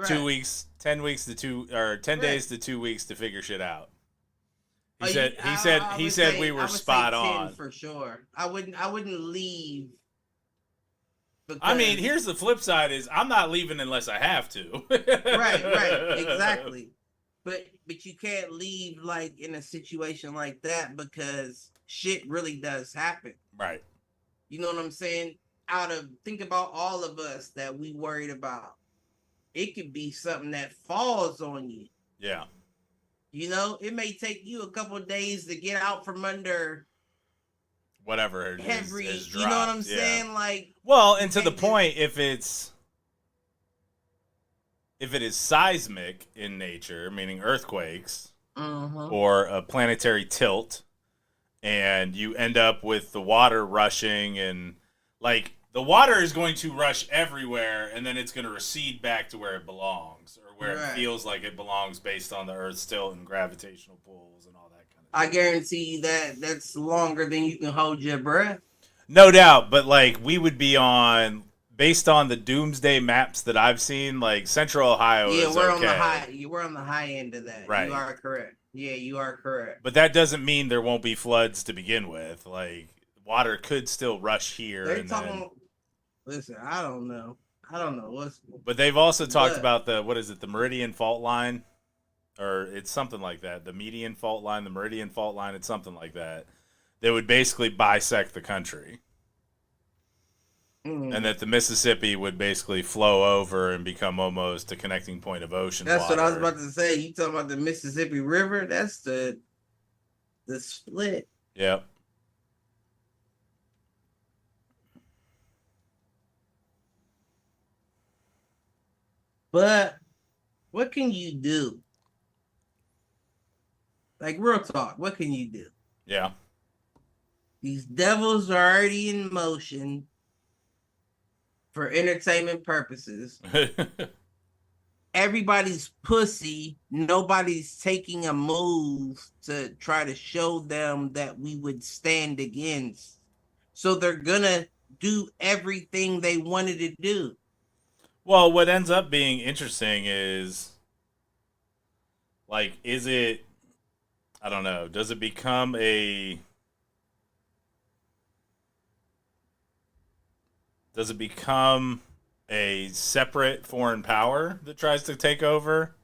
2 weeks, 10 weeks to 10 days to 2 weeks to figure shit out. He said we were spot on for sure. I wouldn't leave. I mean, here's the flip side: is I'm not leaving unless I have to. right, exactly. But you can't leave like in a situation like that because shit really does happen. Right. You know what I'm saying? Think about all of us that we worried about. It could be something that falls on you. Yeah. You know, it may take you a couple of days to get out from under whatever is dropped. You know what I'm saying? Like, well, and to the point, if it is seismic in nature, meaning earthquakes or a planetary tilt, and you end up with the water rushing, and like the water is going to rush everywhere, and then it's going to recede back to where it belongs, or where it feels like it belongs based on the Earth's tilt and gravitational pulls and all that kind of I guarantee you that's longer than you can hold your breath. No doubt, but like we would be on, based on the doomsday maps that I've seen, like Central Ohio is we're okay. on the high. We're on the high end of that. Right. You are correct. Yeah, you are correct. But that doesn't mean there won't be floods to begin with. Like water could still rush here. Listen, I don't know what's. But they've also talked about the Meridian fault line, or it's something like that. The median fault line, the Meridian fault line. It's something like that. They would basically bisect the country. And that the Mississippi would basically flow over and become almost a connecting point of ocean water. That's what I was about to say. You talking about the Mississippi River? That's the split. Yep. But what can you do? Like, real talk, what can you do? Yeah. These devils are already in motion for entertainment purposes. Everybody's pussy. Nobody's taking a move to try to show them that we would stand against. So they're gonna do everything they wanted to do. Well, what ends up being interesting is, like, I don't know, does it become a separate foreign power that tries to take over?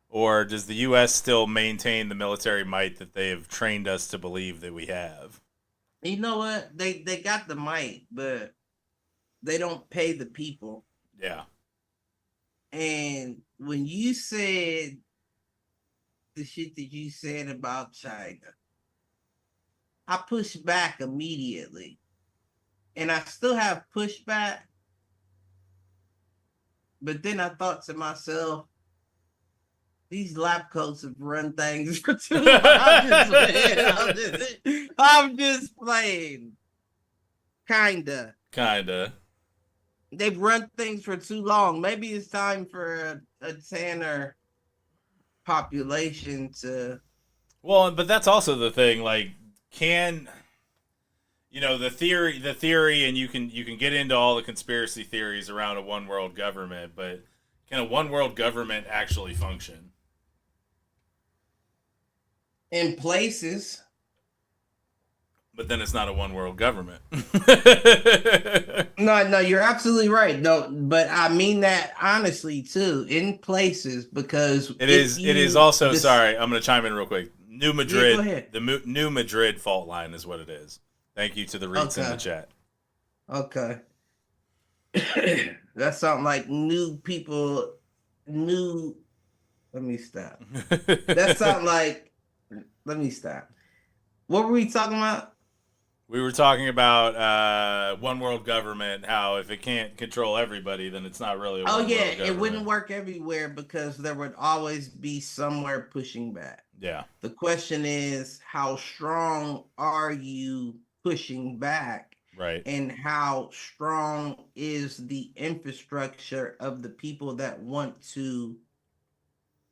Or does the U.S. still maintain the military might that they have trained us to believe that we have? You know what? They got the might, but they don't pay the people. Yeah. And when you said the shit that you said about China, I pushed back immediately. And I still have pushback. But then I thought to myself, these lab coats have run things for too long. I'm just playing. Kinda. they've run things for too long. Maybe it's time for a Tanner population to. Well, but that's also the thing. Like, can the theory, and you can get into all the conspiracy theories around a one world government, but can a one world government actually function? In places. But then it's not a one world government. No, you're absolutely right. No, but I mean that honestly too. In places, because It is also. Sorry, I'm going to chime in real quick. New Madrid. Yeah, go ahead. The New Madrid fault line is what it is. Thank you to the REITs in the chat. Okay. That sounds like new people. Let me stop. That sounds like. Let me stop. What were we talking about? We were talking about one world government, how if it can't control everybody, then it's not really a one world government. It wouldn't work everywhere because there would always be somewhere pushing back. Yeah. The question is, how strong are you pushing back? Right. And how strong is the infrastructure of the people that want to,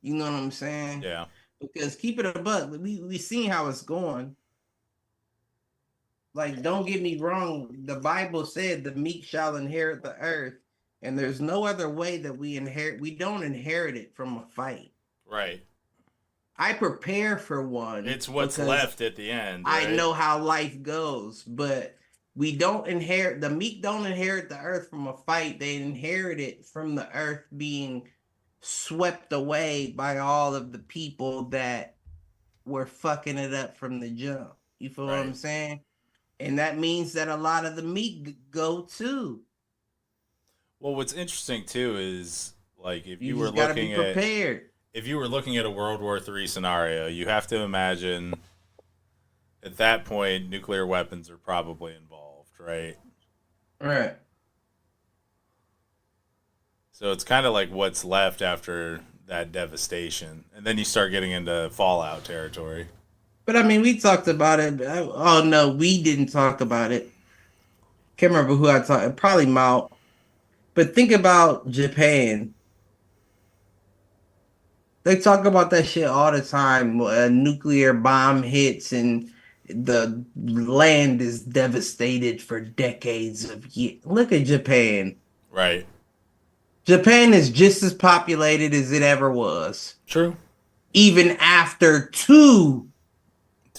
you know what I'm saying? Yeah. Because keep it a buck, we seen how it's going. Like, don't get me wrong, the Bible said the meek shall inherit the earth, and there's no other way that we don't inherit it from a fight. Right. I prepare for one. It's what's left at the end. Right? I know how life goes, but the meek don't inherit the earth from a fight. They inherit it from the earth being swept away by all of the people that were fucking it up from the jump. You feel what I'm saying? And that means that a lot of the meek go too. Well, what's interesting too is, like, if you were gotta looking be prepared. If you were looking at a World War III scenario, you have to imagine at that point nuclear weapons are probably involved, right? Right. So it's kind of like what's left after that devastation, and then you start getting into Fallout territory. But I mean, we talked about it. Oh no, we didn't talk about it. Can't remember who I talked. Probably Mao. But think about Japan. They talk about that shit all the time. A nuclear bomb hits and the land is devastated for decades of years. Look at Japan. Right. Japan is just as populated as it ever was. True. Even after two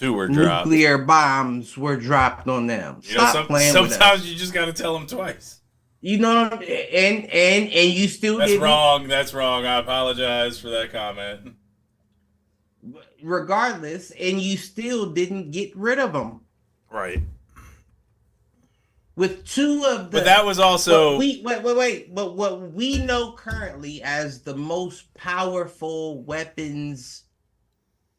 were dropped. Nuclear bombs were dropped on them. Sometimes you just got to tell them twice. You know, and you still That's wrong. That's wrong. I apologize for that comment. Regardless, and you still didn't get rid of them. Right. With two of the. But that was also. Wait. But what we know currently as the most powerful weapons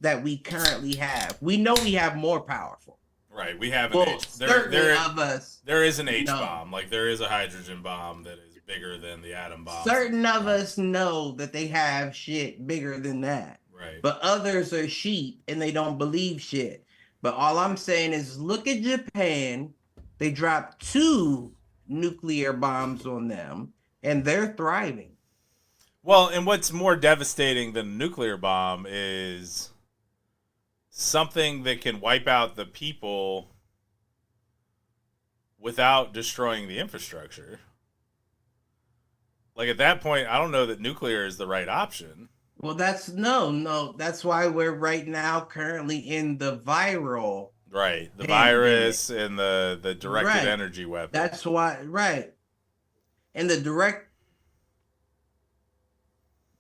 that we currently have, we know we have more powerful. Right, we have an H. There is an H bomb. Like, there is a hydrogen bomb that is bigger than the atom bomb. Certain of us know that they have shit bigger than that. Right. But others are sheep and they don't believe shit. But all I'm saying is, look at Japan. They dropped 2 nuclear bombs on them, and they're thriving. Well, and what's more devastating than a nuclear bomb is something that can wipe out the people without destroying the infrastructure. Like, at that point, I don't know that nuclear is the right option. Well, that's why we're right now currently in the viral. Right. The virus and the directed energy weapon. That's why, right. And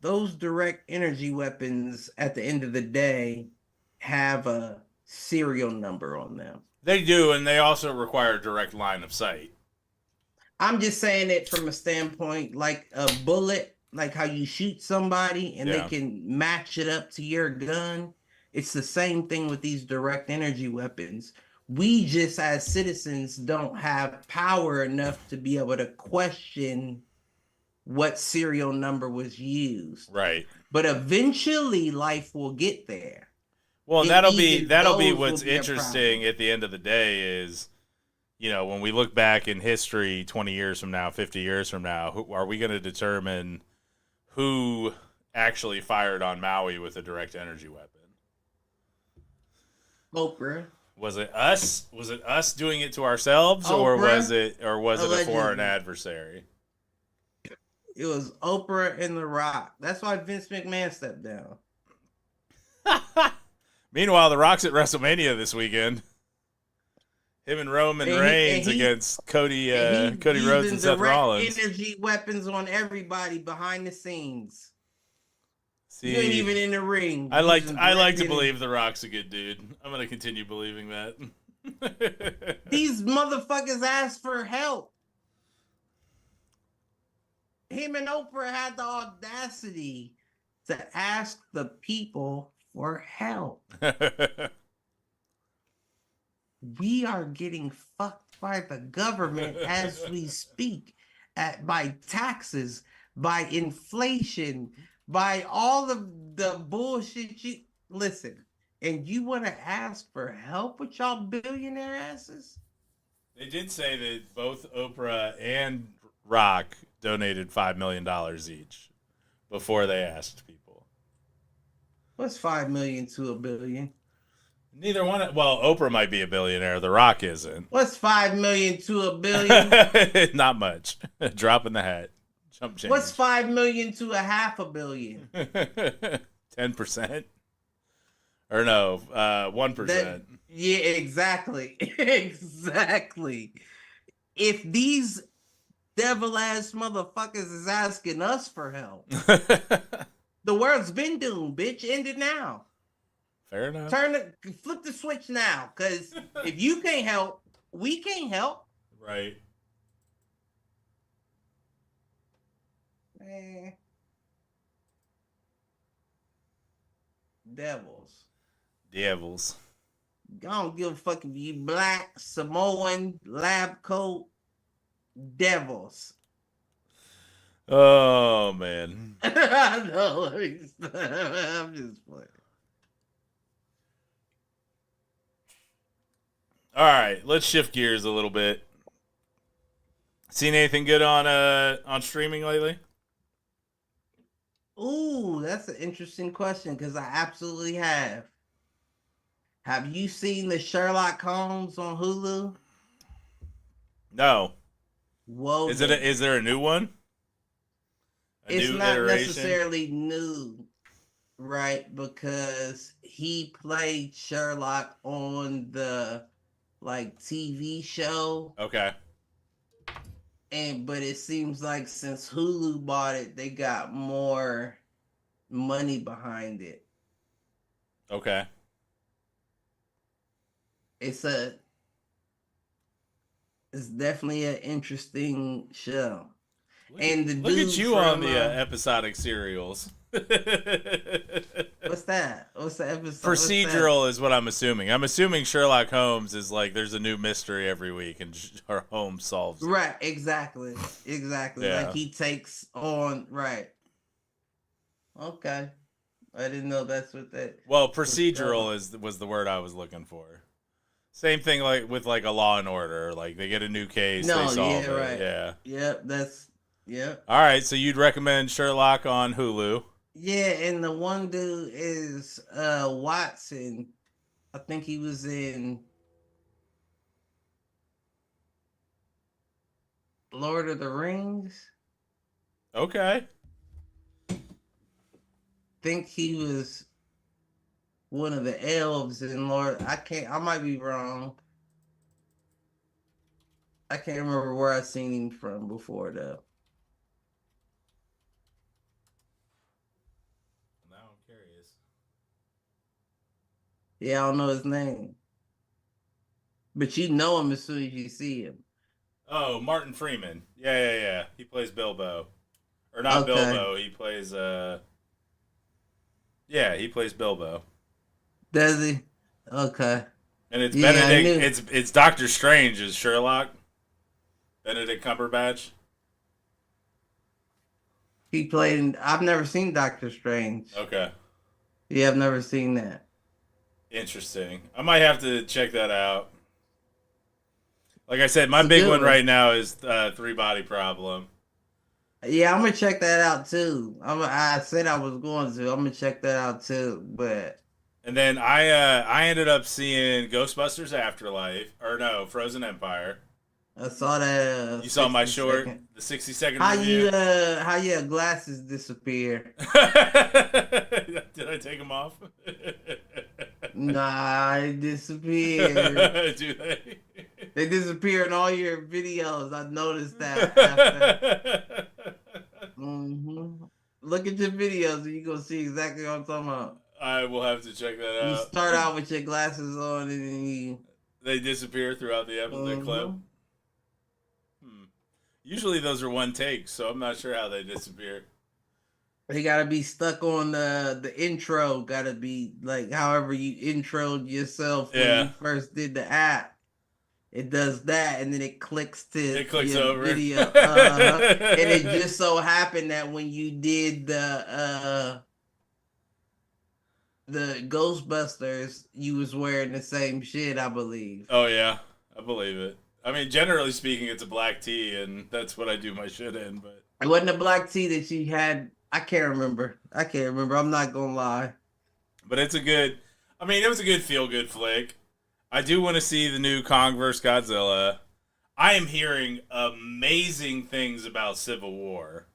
those direct energy weapons at the end of the day have a serial number on them. They do, and they also require direct line of sight. I'm just saying it from a standpoint like a bullet, like how you shoot somebody and they can match it up to your gun. It's the same thing with these direct energy weapons. We just, as citizens, don't have power enough to be able to question what serial number was used. Right. But eventually life will get there. Well, that'll be what's interesting at the end of the day is you know, when we look back in history 20 years from now, 50 years from now, are we going to determine who actually fired on Maui with a direct energy weapon? Oprah. Was it us? Was it us doing it to ourselves, or was it a foreign adversary? It was Oprah and The Rock. That's why Vince McMahon stepped down. Meanwhile, The Rock's at WrestleMania this weekend. Him and Roman Reigns against Cody Rhodes and Seth Rollins. Energy weapons on everybody behind the scenes. See, you ain't even in the ring. I like to believe The Rock's a good dude. I'm gonna continue believing that. These motherfuckers asked for help. Him and Oprah had the audacity to ask the people for help. We are getting fucked by the government as we speak, by taxes, by inflation, by all of the bullshit you listen. And you want to ask for help with y'all billionaire asses? They did say that both Oprah and Rock donated $5 million each before they asked people. What's 5 million to a billion? Neither one. Well, Oprah might be a billionaire. The Rock isn't. What's 5 million to a billion? Not much. Drop in the hat. Jump change. What's 5 million to a half a billion? 10%? Or no, 1%. Yeah, exactly. Exactly. If these devil ass motherfuckers is asking us for help, the world's been doomed, bitch. End it now. Fair enough. Flip the switch now, because if you can't help, we can't help. Right. Man. Devils. I don't give a fuck if you black, Samoan, lab coat, devils. Oh, man. I know. I'm just playing. All right, let's shift gears a little bit. Seen anything good on streaming lately? Ooh, that's an interesting question because I absolutely have. Have you seen the Sherlock Holmes on Hulu? No. Whoa. Is there a new one? It's not necessarily new, right? Because he played Sherlock on the TV show. Okay. But it seems like since Hulu bought it, they got more money behind it. Okay. It's definitely an interesting show. Look at you on the episodic serials. What's that? What's the episode? Procedural is what I'm assuming. I'm assuming Sherlock Holmes is there's a new mystery every week and Holmes solves it. Right, exactly. Yeah. Like he takes on, right. Okay. I didn't know that's what that. Well, procedural was the word I was looking for. Same thing with a Law and Order. They get a new case, they solve it. Right. Yeah. Yep. All right, so you'd recommend Sherlock on Hulu. Yeah, and the one dude is Watson. I think he was in Lord of the Rings. Okay. Think he was one of the elves in Lord. I might be wrong. I can't remember where I seen him from before though. Now I'm curious. Yeah, I don't know his name. But you know him as soon as you see him. Oh, Martin Freeman. Yeah. He plays Bilbo. Or not Bilbo, he plays he plays Bilbo. Does he? Okay. And it's Benedict. It's Doctor Strange as Sherlock. Benedict Cumberbatch. He played. I've never seen Doctor Strange. Okay. Yeah, I've never seen that. Interesting. I might have to check that out. Like I said, my It's a big good one right now is Three Body Problem. Yeah, I'm gonna check that out too. I said I was going to. I'm gonna check that out too. But And then I ended up seeing Ghostbusters Afterlife, or no, Frozen Empire. I saw that. You saw my 60 short, second. the 60-second How review. how your glasses disappear? Did I take them off? Nah, they disappeared. Do they? They disappear in all your videos. I noticed that after. Look at your videos and you're gonna see exactly what I'm talking about. I will have to check that You out. start out with your glasses on and then you They disappear throughout the episode clip. Usually those are one take, so I'm not sure how they disappear. They gotta be stuck on the intro. Gotta be like however you introed yourself when you first did the app. It does that, and then it clicks to your over video. And it just so happened that when you did the Ghostbusters, you was wearing the same shit, I believe. Oh yeah, I believe it. I mean, generally speaking, it's a black tee, and that's what I do my shit in. But it wasn't a black tee that you had. I can't remember. I'm not gonna lie. But it's a good. I mean, it was a good feel-good flick. I do want to see the new Kong vs. Godzilla. I am hearing amazing things about Civil War.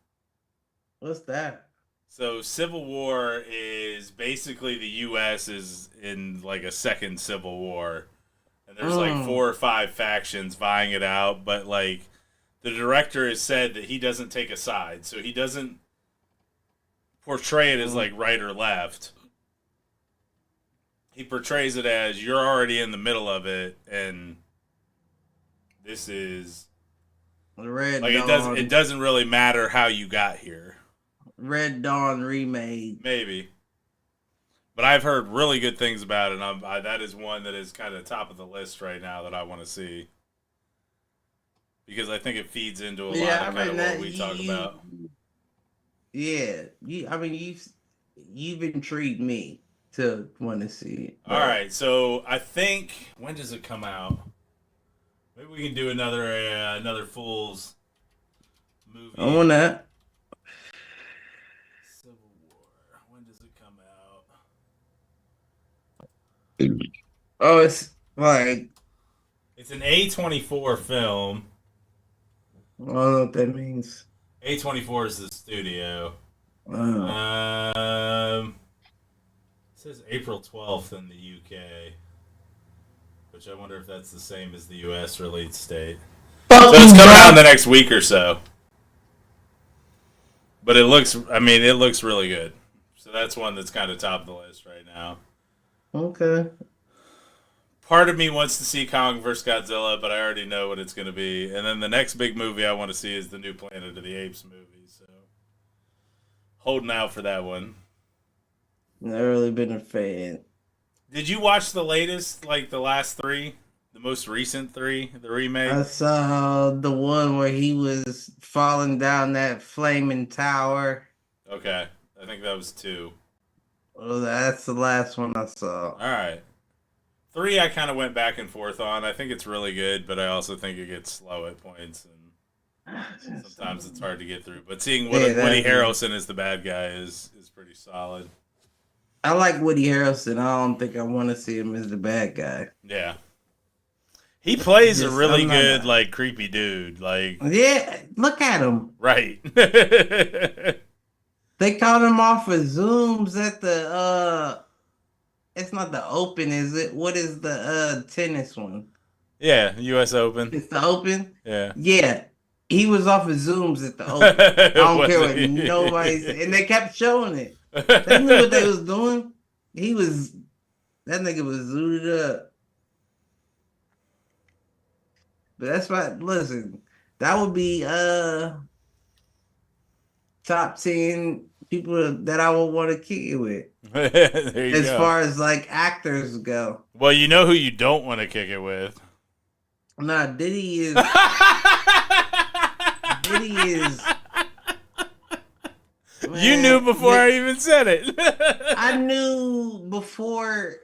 What's that? So Civil War is basically the U.S. is in like a second Civil War. And there's like 4 or 5 factions vying it out. But like the director has said that he doesn't take a side. So he doesn't portray it as like right or left. He portrays it as you're already in the middle of it, and this is Red like Dawn. it doesn't really matter how you got here. Red Dawn remade. Maybe, but I've heard really good things about it. And that is one that is kind of top of the list right now that I want to see because I think it feeds into a lot of kind of what we talk about. Yeah, you've intrigued me to want to see it. All right, so I think when does it come out? Maybe we can do another Fool's movie. I want that. Civil War. When does it come out? Oh, it's like It's an A24 film. I don't know what that means. A24 is the studio. It says April 12th in the UK, which I wonder if that's the same as the US release date. So it's coming out in the next week or so. But it looks really good. So that's one that's kind of top of the list right now. Okay. Part of me wants to see Kong vs. Godzilla, but I already know what it's going to be. And then the next big movie I want to see is the new Planet of the Apes movie. So holding out for that one. Never really been a fan. Did you watch the latest, like the last 3? The most recent 3? The remake? I saw the one where he was falling down that flaming tower. Okay. I think that was 2. Oh, that's the last one I saw. Alright. 3 I kind of went back and forth on. I think it's really good, but I also think it gets slow at points. And sometimes it's hard to get through. But seeing Woody Harrelson as the bad guy is pretty solid. I like Woody Harrelson. I don't think I want to see him as the bad guy. Yeah. He plays a really good, like, creepy dude. Like, yeah, look at him. Right. They caught him off of Zooms at the, it's not the Open, is it? What is the tennis one? Yeah, U.S. Open. It's the Open? Yeah. Yeah. He was off of Zooms at the Open. I don't care what nobody said. And they kept showing it. They knew what they was doing. That nigga was zooted up. But that's why, listen, that would be top 10 people that I would want to kick it with. As far as like actors go. Well, you know who you don't want to kick it with. Nah, Diddy is Man, you knew before I even said it. I knew before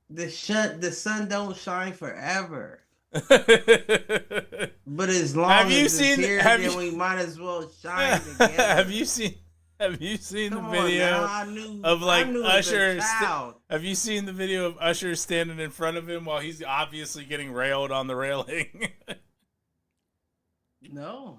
the sun don't shine forever. But as long Have you as it's seen? here, Have then you? we might as well shine together. Have you seen? Have you seen the Come on video now, of I like knew as a Usher? child. Have you seen the video of Usher standing in front of him while he's obviously getting railed on the railing? No.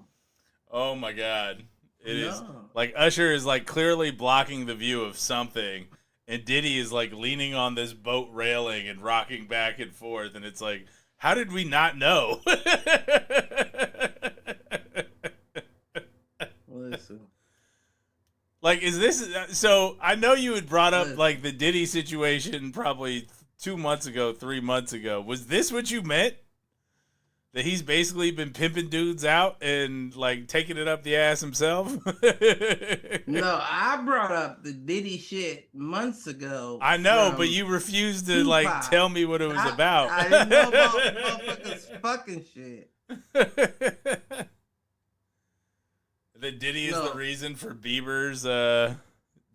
Oh my god. It is No. like Usher is like clearly blocking the view of something, and Diddy is like leaning on this boat railing and rocking back and forth, and it's like, how did we not know? Listen. Like, is this so? I know you had brought up Listen. like the Diddy situation probably 2 months ago, 3 months ago. Was this what you meant? That he's basically been pimping dudes out and like taking it up the ass himself? No, I brought up the Diddy shit months ago. I know, but you refused to like Tupac. tell me what it was about. I didn't know about motherfuckers fucking shit. That Diddy is No. the reason for Bieber's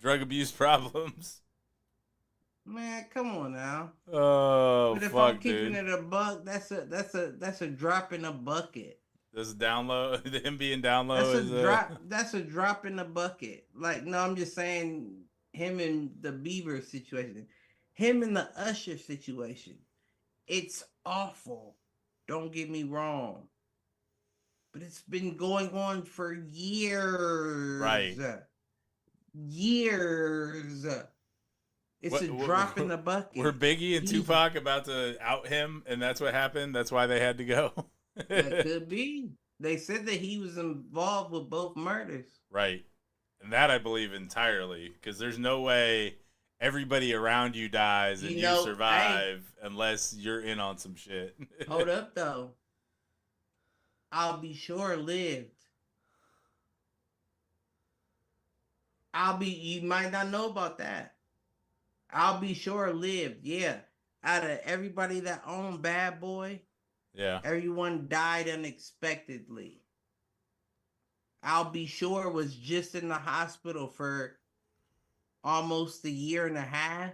drug abuse problems. Man, come on now. Oh, But if fuck, I'm keeping dude. it a buck, that's a drop in a bucket. This down low, him being down low That's is a drop. That's a drop in the bucket. Like, no, I'm just saying him and the Bieber situation, him and the Usher situation. It's awful. Don't get me wrong. But it's been going on for years. Right. Years. It's a drop in the bucket. Were Biggie and Tupac about to out him, and that's what happened? That's why they had to go? That could be. They said that he was involved with both murders. Right. And that I believe entirely, because there's no way everybody around you dies and you survive unless you're in on some shit. Hold up, though. I'll Be Sure lived. You might not know about that. I'll Be Sure lived, yeah. Out of everybody that owned Bad Boy, Yeah. everyone died unexpectedly. I'll Be Sure was just in the hospital for almost a year and a half.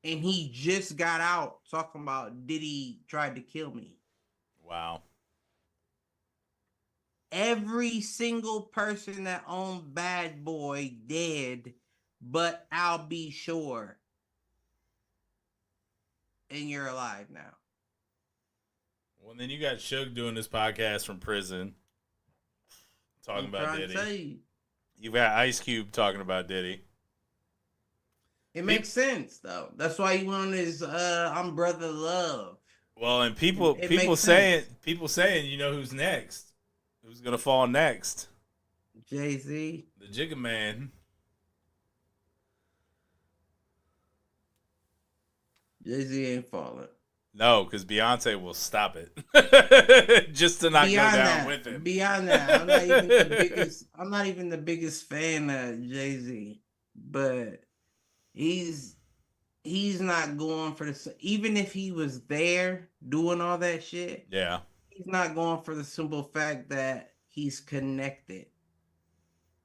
And he just got out talking about Diddy tried to kill me. Wow. Every single person that owned Bad Boy dead, but I'll Be Sure. And you're alive now. Well, then you got Suge doing this podcast from prison, talking about Diddy. You got Ice Cube talking about Diddy. It makes sense though. That's why he went on his I'm Brother Love. Well, and people saying, you know who's next? Who's gonna fall next? Jay-Z. The Jigga Man. Jay-Z ain't falling. No, because Beyonce will stop it just to not go down with him. Beyond that, I'm not even the biggest fan of Jay-Z, but he's not going for the. Even if he was there doing all that shit, yeah, he's not going for the simple fact that he's connected.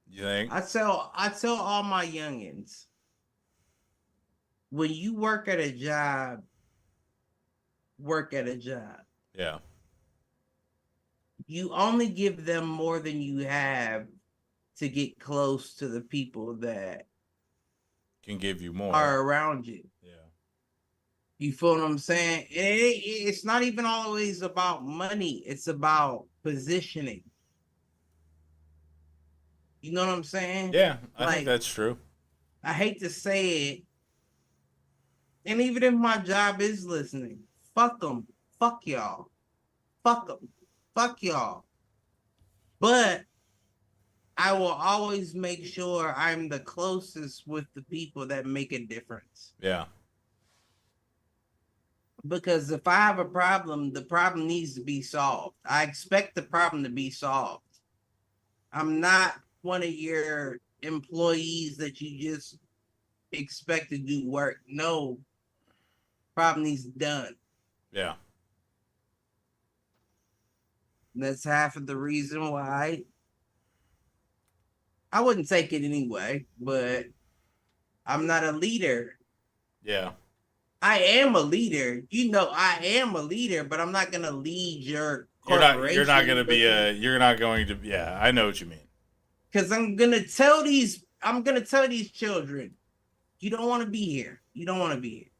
You think? I tell all my youngins, when you work at a job, work at a job. Yeah. You only give them more than you have to get close to the people that can give you more are around you. Yeah. You feel what I'm saying? It's not even always about money. It's about positioning. You know what I'm saying? Yeah, I think that's true. I hate to say it. And even if my job is listening, fuck them. Fuck y'all. Fuck them. Fuck y'all. But I will always make sure I'm the closest with the people that make a difference. Yeah. Because if I have a problem, the problem needs to be solved. I expect the problem to be solved. I'm not one of your employees that you just expect to do work. No. Problem needs done. Yeah. And that's half of the reason why I wouldn't take it anyway, but I'm not a leader. Yeah. I am a leader. You know, I am a leader, but I'm not gonna lead your You're corporation. not going to be you're not going to, yeah, I know what you mean. Because I'm gonna tell these children, you don't want to be here. You don't want to be here.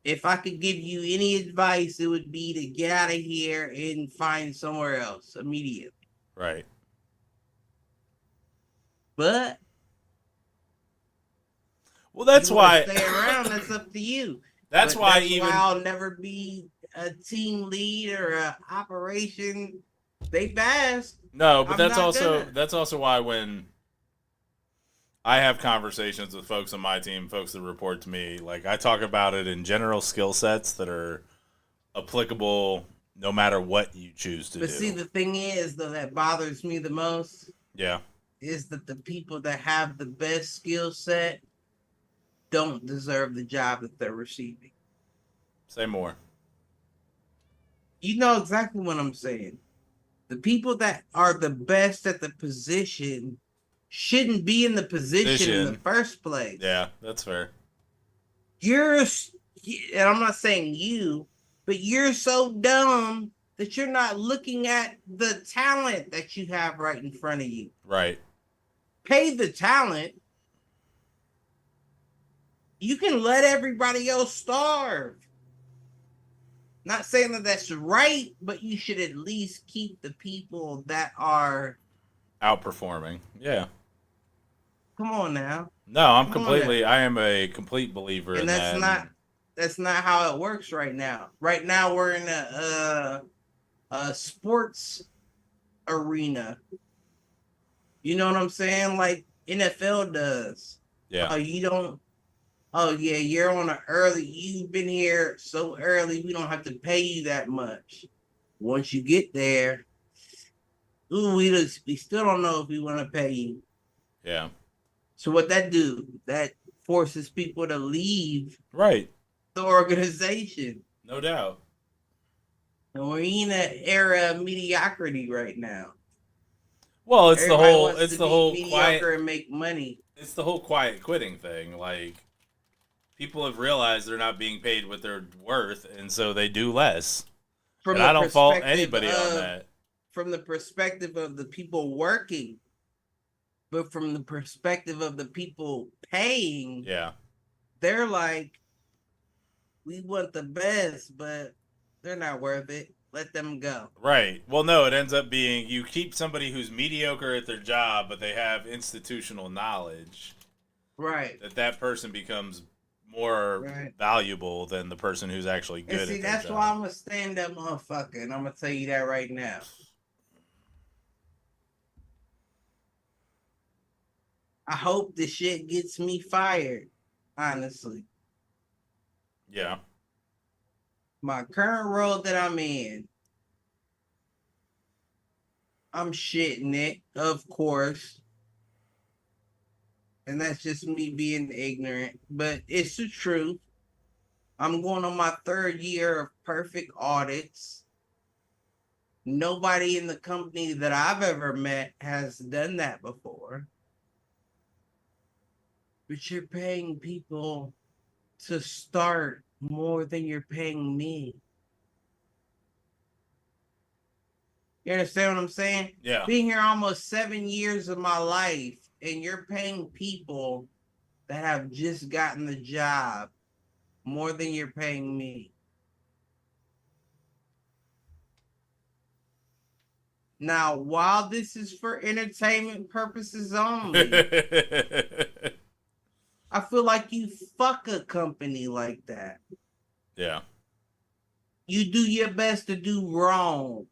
If I could give you any advice, it would be to get out of here and find somewhere else immediately. Right. But well, that's why stay around. That's up to you. That's why I'll never be a team lead or a operation. They fast. No, but that's also why when I have conversations with folks on my team, folks that report to me, like I talk about it in general skill sets that are applicable no matter what you choose to do. But see, the thing is, though, that bothers me the most. Yeah. Is that the people that have the best skill set don't deserve the job that they're receiving. Say more. You know exactly what I'm saying. The people that are the best at the position shouldn't be in the position in the first place. Yeah, that's fair. And I'm not saying you, but you're so dumb that you're not looking at the talent that you have right in front of you. Right. Pay the talent. You can let everybody else starve. Not saying that that's right, but you should at least keep the people that are outperforming. Yeah. Come on now. No, I am a complete believer in that. That's not how it works right now. Right now we're in a sports arena. You know what I'm saying? Like NFL does. Yeah. You're on you've been here so early, we don't have to pay you that much. Once you get there, we still don't know if we want to pay you. Yeah. So what that do? That forces people to leave the organization. No doubt. And we're in an era of mediocrity right now. Well, it's the whole mediocre and make money. It's the whole quiet quitting thing. Like, people have realized they're not being paid what they're worth, and so they do less. And I don't fault anybody on that. From the perspective of the people working, but from the perspective of the people paying, they're like, we want the best, but they're not worth it. Let them go. Right. Well, no, it ends up being you keep somebody who's mediocre at their job, but they have institutional knowledge. Right. That person becomes more valuable than the person who's actually good at their job. That's why I'm a stand-up motherfucker, and I'm going to tell you that right now. I hope this shit gets me fired, honestly. Yeah. My current role that I'm in, I'm shitting it, of course. And that's just me being ignorant, but it's the truth. I'm going on my 3rd year of perfect audits. Nobody in the company that I've ever met has done that before. But you're paying people to start more than you're paying me. You understand what I'm saying? Yeah. Being here almost 7 years of my life, and you're paying people that have just gotten the job more than you're paying me. Now, while this is for entertainment purposes only, I feel like you fuck a company like that. Yeah. You do your best to do wrong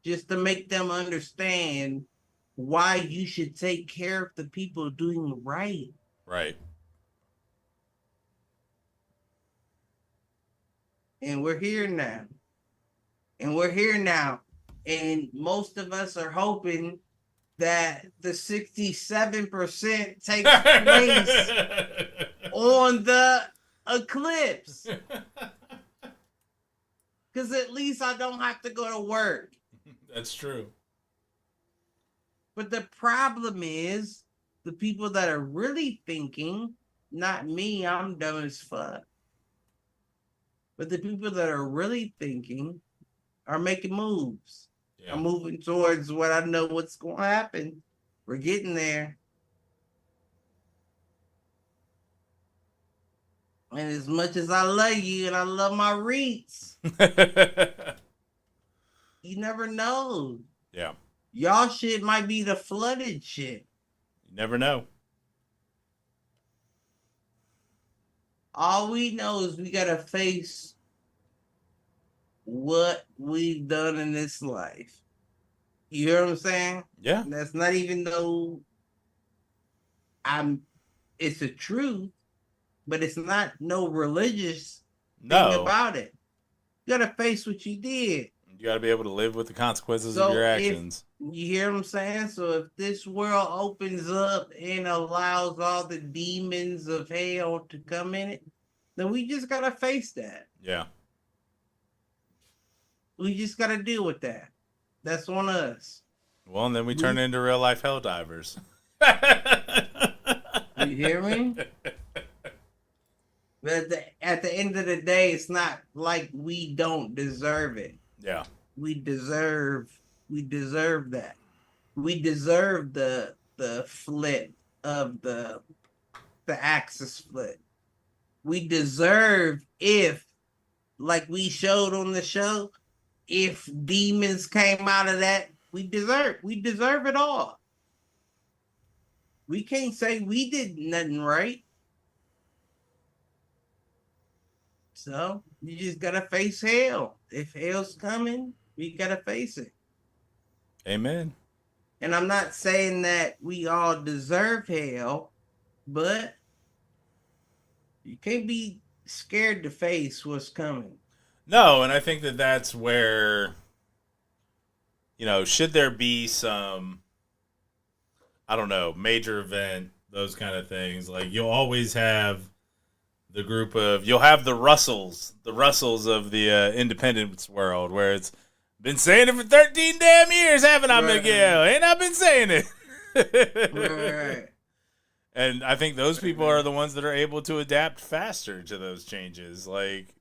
just to make them understand why you should take care of the people doing right. Right. And we're here now. And most of us are hoping that the 67% takes place on the Eclipse. Because at least I don't have to go to work. That's true. But the problem is the people that are really thinking, not me, I'm dumb as fuck. But the people that are really thinking are making moves. Yeah. I'm moving towards what I know what's going to happen. We're getting there. And as much as I love you and I love my REITs, you never know. Yeah. Y'all shit might be the flooded shit. You never know. All we know is we got to face what we've done in this life. You hear what I'm saying? Yeah. And that's not even though it's a truth, but it's not no religious thing about it. You gotta face what you did. You gotta be able to live with the consequences of your actions. You hear what I'm saying? So if this world opens up and allows all the demons of hell to come in it, then we just gotta face that. Yeah. We just gotta deal with that. That's on us. Well, and then we turn into real life hell divers. You hear me? But at the end of the day, it's not like we don't deserve it. Yeah. We deserve that. We deserve the flip of the axis flip. We deserve, if, like we showed on the show, if demons came out of that, we deserve it all. We can't say we did nothing right. So you just gotta face hell. If hell's coming, we gotta face it. Amen. And I'm not saying that we all deserve hell, but you can't be scared to face what's coming. No, and I think that that's where, should there be some, I don't know, major event, those kind of things, like you'll always have the group of, you'll have the Russells of the independence world, where it's been saying it for 13 damn years, haven't I, Miguel? Ain't I been saying it? Right. And I think those people are the ones that are able to adapt faster to those changes. Like,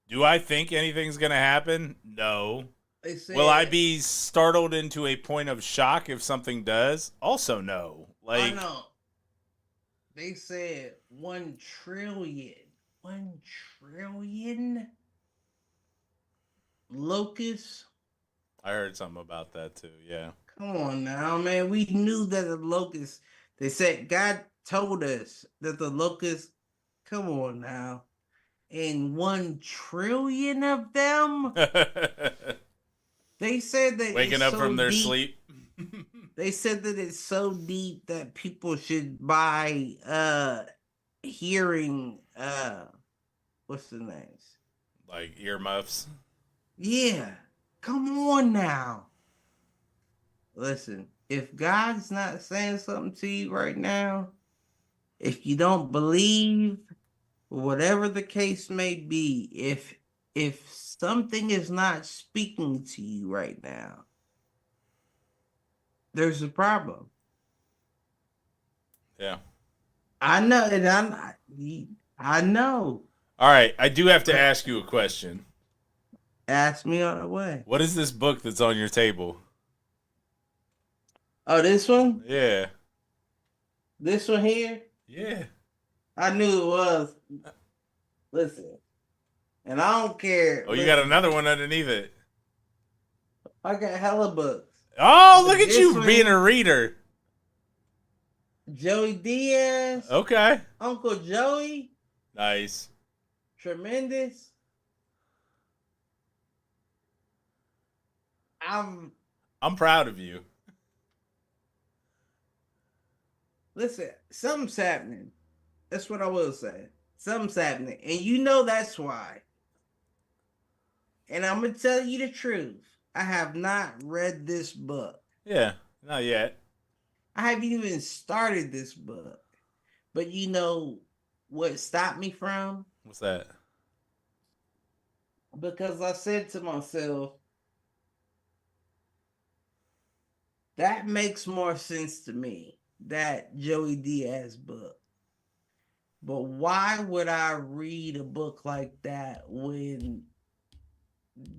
do I think anything's going to happen? No. Will I be startled into a point of shock if something does? Also, no. Like, I know. They said 1 trillion. 1 trillion locusts. I heard something about that too, yeah. Come on now, man. We knew that the locusts, they said God told us that the locusts, come on now. And 1 trillion of them? They said that waking up so from their deep. Sleep. They said that it's so deep that people should buy hearing what's the names? Like earmuffs. Yeah. Come on now. Listen, if God's not saying something to you right now, if you don't believe, whatever the case may be, if something is not speaking to you right now, there's a problem. Yeah. I know, and I know. All right, I do have to ask you a question. Ask me on the way. What is this book that's on your table? Oh, this one? Yeah. This one here? Yeah. I knew it was. Listen, and I don't care. Oh, you got another one underneath it. I got hella books. Oh, look at you being a reader. Joey Diaz. Okay. Uncle Joey. Nice. Tremendous. I'm proud of you. Listen, something's happening. That's what I will say. Something's happening. And you know that's why. And I'm going to tell you the truth. I have not read this book. Yeah, not yet. I haven't even started this book. But you know what stopped me from? What's that? Because I said to myself, that makes more sense to me, that Joey Diaz book. But why would I read a book like that when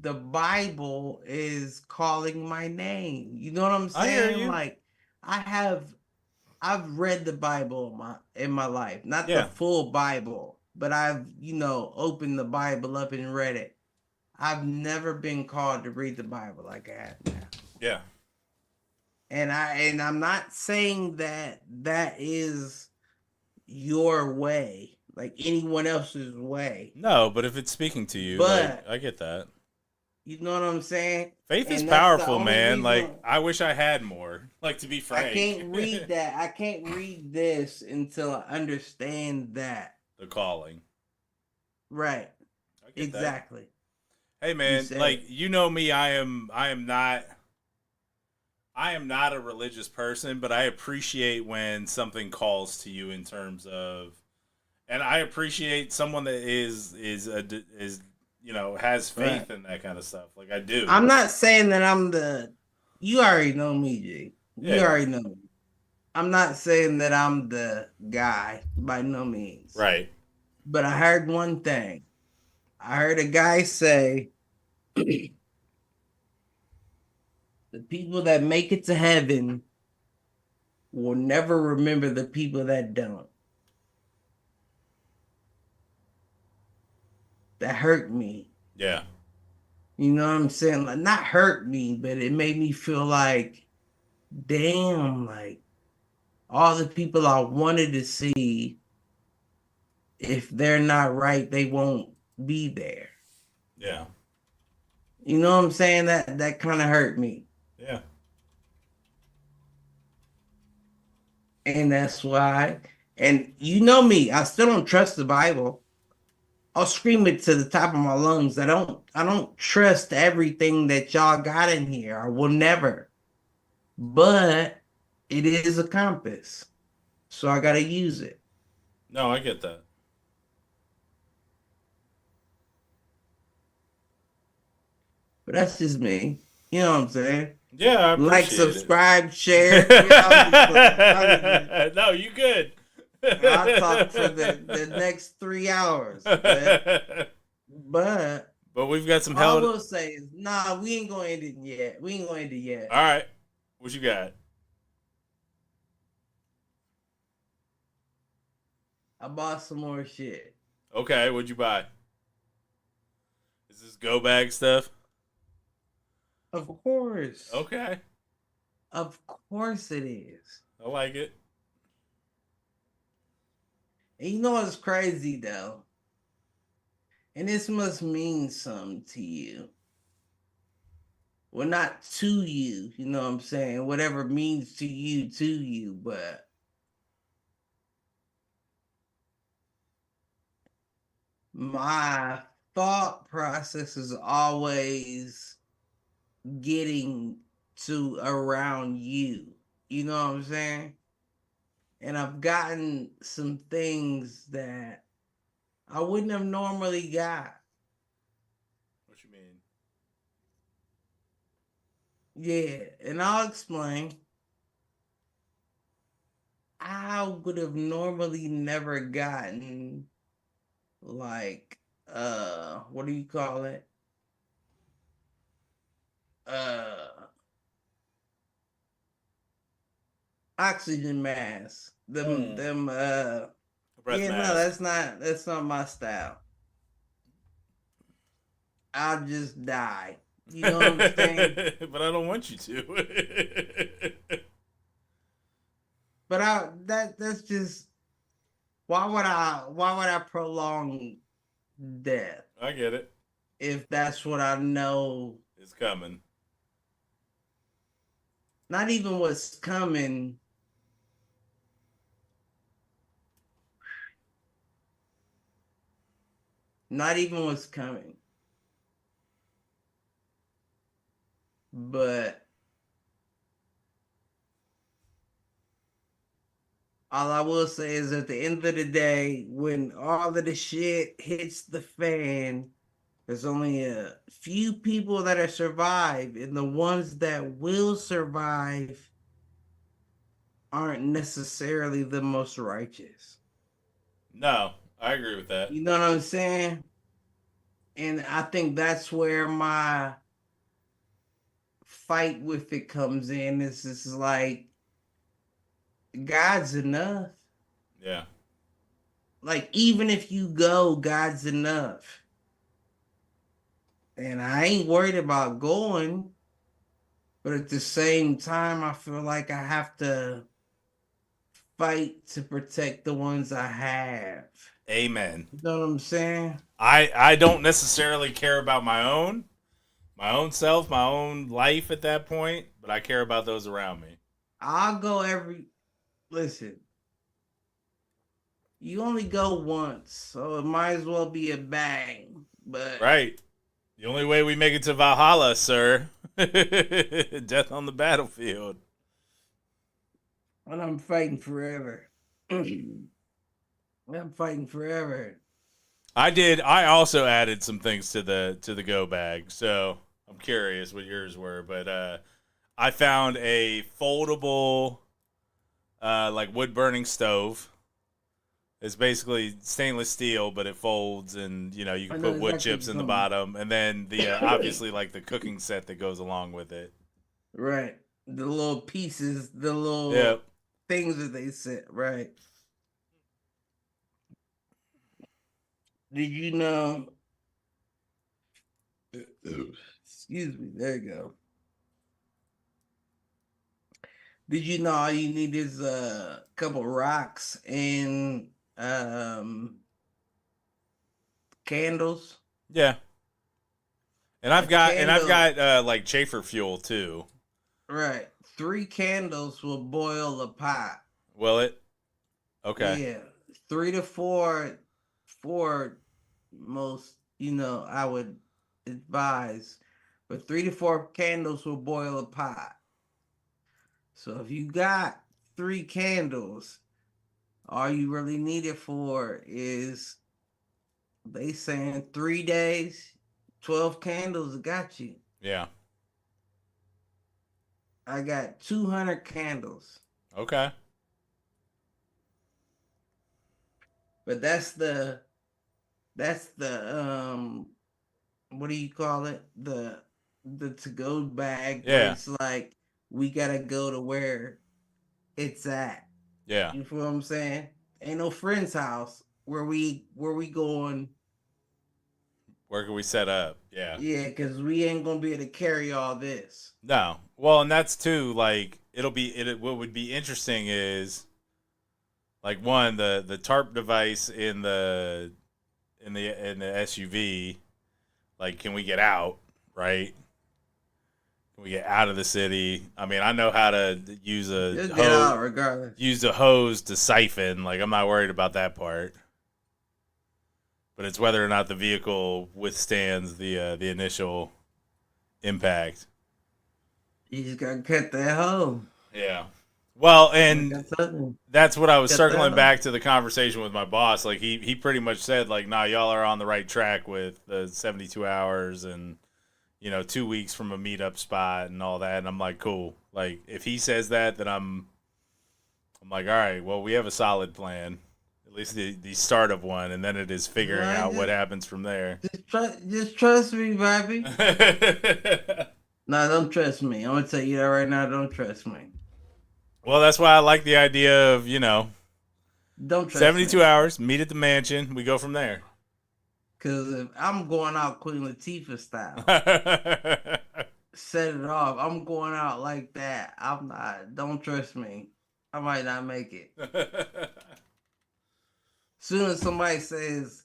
the Bible is calling my name? You know what I'm I hear saying? you. Like I've read the Bible in my life, not the Yeah. full Bible, but I've, opened the Bible up and read it. I've never been called to read the Bible like I have now. Yeah. And I'm not saying that is your way, like anyone else's way. No, but if it's speaking to you, like, But I get that. you know what I'm saying? Faith is And that's the powerful, only man. Like, reason I wish I had more. Like, to be I frank. can't read that. I can't read this until I understand that. The calling. Right. I get Exactly. That. Hey, man, like, you know me, I am not a religious person, but I appreciate when something calls to you in terms of, and I appreciate someone that is has faith in that kind of stuff. Like, I do. I'm not saying that you already know me, G. You Yeah. already know me. I'm not saying that I'm the guy by no means. Right. But I heard one thing. I heard a guy say, the people that make it to heaven will never remember the people that don't. That hurt me. Yeah. You know what I'm saying? Like, not hurt me, but it made me feel like, damn, like all the people I wanted to see, if they're not right, they won't be there. Yeah. You know what I'm saying? That kind of hurt me. Yeah. And that's why, and you know me, I still don't trust the Bible. I'll scream it to the top of my lungs. I don't trust everything that y'all got in here. I will never. But it is a compass. So I gotta use it. No, I get that. But that's just me. You know what I'm saying? Yeah, I appreciate like, subscribe, it. share. No, you good. I'll talk for the next 3 hours. But we've got some all hell. I will say is, nah, we ain't gonna end it yet. We ain't gonna end it yet. All right. What you got? I bought some more shit. Okay, what'd you buy? Is this go bag stuff? Of course. Okay. Of course it is. I like it. And you know what's crazy though? And this must mean something to you. Well, not to you, you know what I'm saying? Whatever it means to you, but my thought process is always getting to around you. You know what I'm saying? And I've gotten some things that I wouldn't have normally got. What you mean? Yeah, and I'll explain. I would have normally never gotten, like, what do you call it? Oxygen mask. Breath Yeah, no, mask. that's not my style. I'll just die. You know what I'm saying? But I don't want you to. But that's just, why would I prolong death I get it. if that's what I know? It's coming. Not even what's coming. Not even what's coming. But all I will say is, at the end of the day, when all of the shit hits the fan, there's only a few people that are survive, and the ones that will survive aren't necessarily the most righteous. No, I agree with that. You know what I'm saying? And I think that's where my fight with it comes in. This is like God's enough. Yeah. Like even if you go, God's enough. And I ain't worried about going, but at the same time, I feel like I have to fight to protect the ones I have. Amen. You know what I'm saying? I don't necessarily care about my own self, my own life at that point, but I care about those around me. I'll go listen, you only go once, so it might as well be a bang. But Right. The only way we make it to Valhalla, sir, death on the battlefield. and I'm fighting forever. I'm fighting forever. I also added some things to the go bag, so I'm curious what yours were, but I found a foldable like wood burning stove. It's basically stainless steel, but it folds, and you know you I can know put wood exactly chips what in the you're talking bottom, and then the obviously like the cooking set that goes along with it. Right. The little pieces, the little Yep. things that they sent, right. Did you know? Excuse me. There you go. Did you know all you need is a couple rocks and candles? Yeah. A And I've candle, got like chafer fuel too. right? 3 candles will boil a pot. Will it? Okay. Yeah, 3 to 4, four most. I would advise, but 3 to 4 candles will boil a pot. So if you got 3 candles, all you really need it for is they saying 3 days, 12 candles got you. Yeah. I got 200 candles, Okay. but that's the what do you call it? The to go bag where Yeah. it's like we gotta go to where it's at. Yeah. You feel what I'm saying? Ain't no friend's house where we going. Where can we set up? Yeah. Yeah, because we ain't gonna be able to carry all this. No. Well, and that's too like what would be interesting is like one the tarp device in the SUV, like can we get out, right? Can we get out of the city? I mean, I know how to You'll get out regardless. use a hose to siphon. Like I'm not worried about that part. But it's whether or not the vehicle withstands the initial impact. You just gotta cut that hole. Yeah. Well, Like and I told you. that's what I was Cut circling that back to the conversation with my boss. Like he pretty much said like, nah, y'all are on the right track with the 72 hours and 2 weeks from a meetup spot and all that. And I'm like, cool. Like if he says that, then I'm like, all right, well, we have a solid plan. At least the start of one, and then it is figuring Right, out what happens from there. just trust me, baby. No, don't trust me. I'm gonna tell you that right now. Don't trust me. Well, that's why I like the idea of, Don't trust 72 me. hours, meet at the mansion, we go from there. Cause if I'm going out Queen Latifah style, set it off. I'm going out like that. I'm not. Don't trust me. I might not make it. Soon as somebody says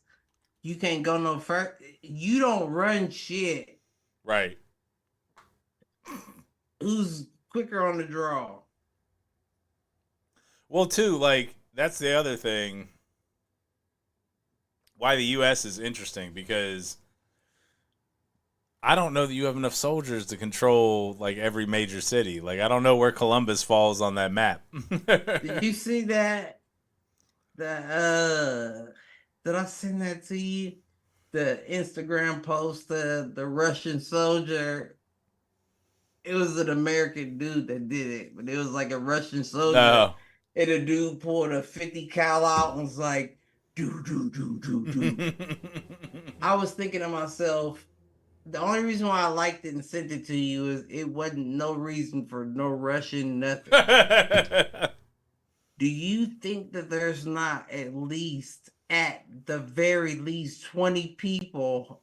you can't go no further, you don't run shit. Right. Who's quicker on the draw? Well, too, like, that's the other thing. Why the U.S. is interesting, because I don't know that you have enough soldiers to control, like, every major city. Like, I don't know where Columbus falls on that map. Did you see that? Did I send that to you? The Instagram post, the Russian soldier. It was an American dude that did it, but it was like a Russian soldier. No. And the dude pulled a 50 cal out and was like, I was thinking to myself, the only reason why I liked it and sent it to you is it wasn't no reason for no Russian nothing. Do you think that there's not at the very least 20 people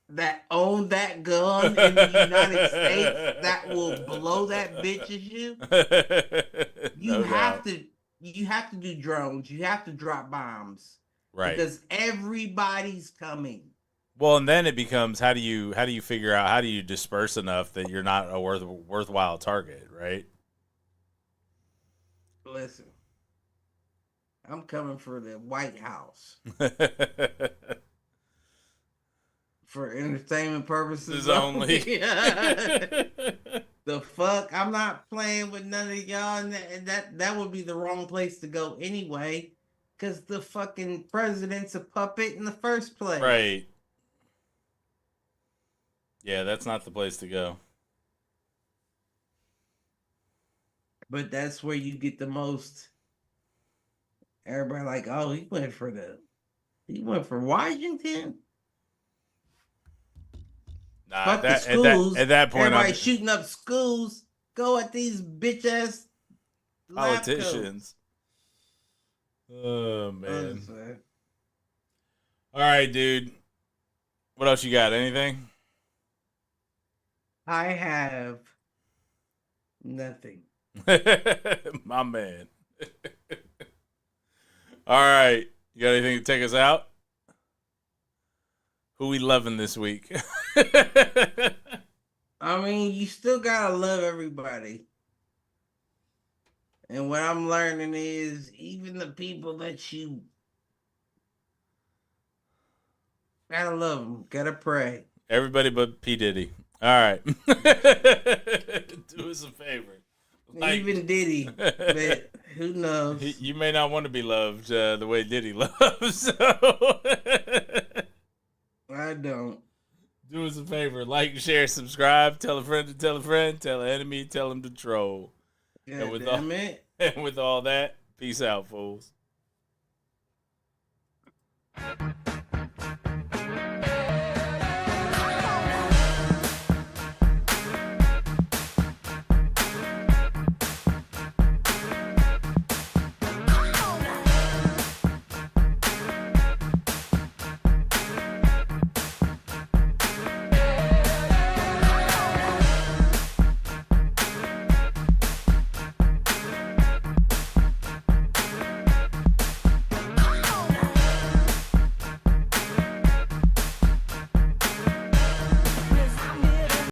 that own that gun in the United States that will blow that bitch at you? You have to do drones. You have to drop bombs. Right. Because everybody's coming. Well, and then it becomes how do you figure out how do you disperse enough that you're not a worthwhile target, right? Listen, I'm coming for the White House. For entertainment purposes only. The fuck? I'm not playing with none of y'all, and that would be the wrong place to go anyway, because the fucking president's a puppet in the first place. Right. Yeah, that's not the place to go. But that's where you get the most. Everybody like, oh, he went for Washington. Nah, Fuck the schools. At that point, everybody shooting up schools. Go at these bitch ass politicians. Oh man. All right, dude. What else you got? Anything? I have nothing. My man. All right. You got anything to take us out? Who we loving this week? I mean, you still gotta love everybody. And what I'm learning is even the people that you gotta love them, gotta pray. Everybody but P. Diddy. All right. Do us a favor. Even Diddy, but who knows? You may not want to be loved the way Diddy loves. So. I don't. Do us a favor. Like, share, subscribe. Tell a friend to tell a friend. Tell an enemy. Tell them to troll. And with all that, peace out, fools.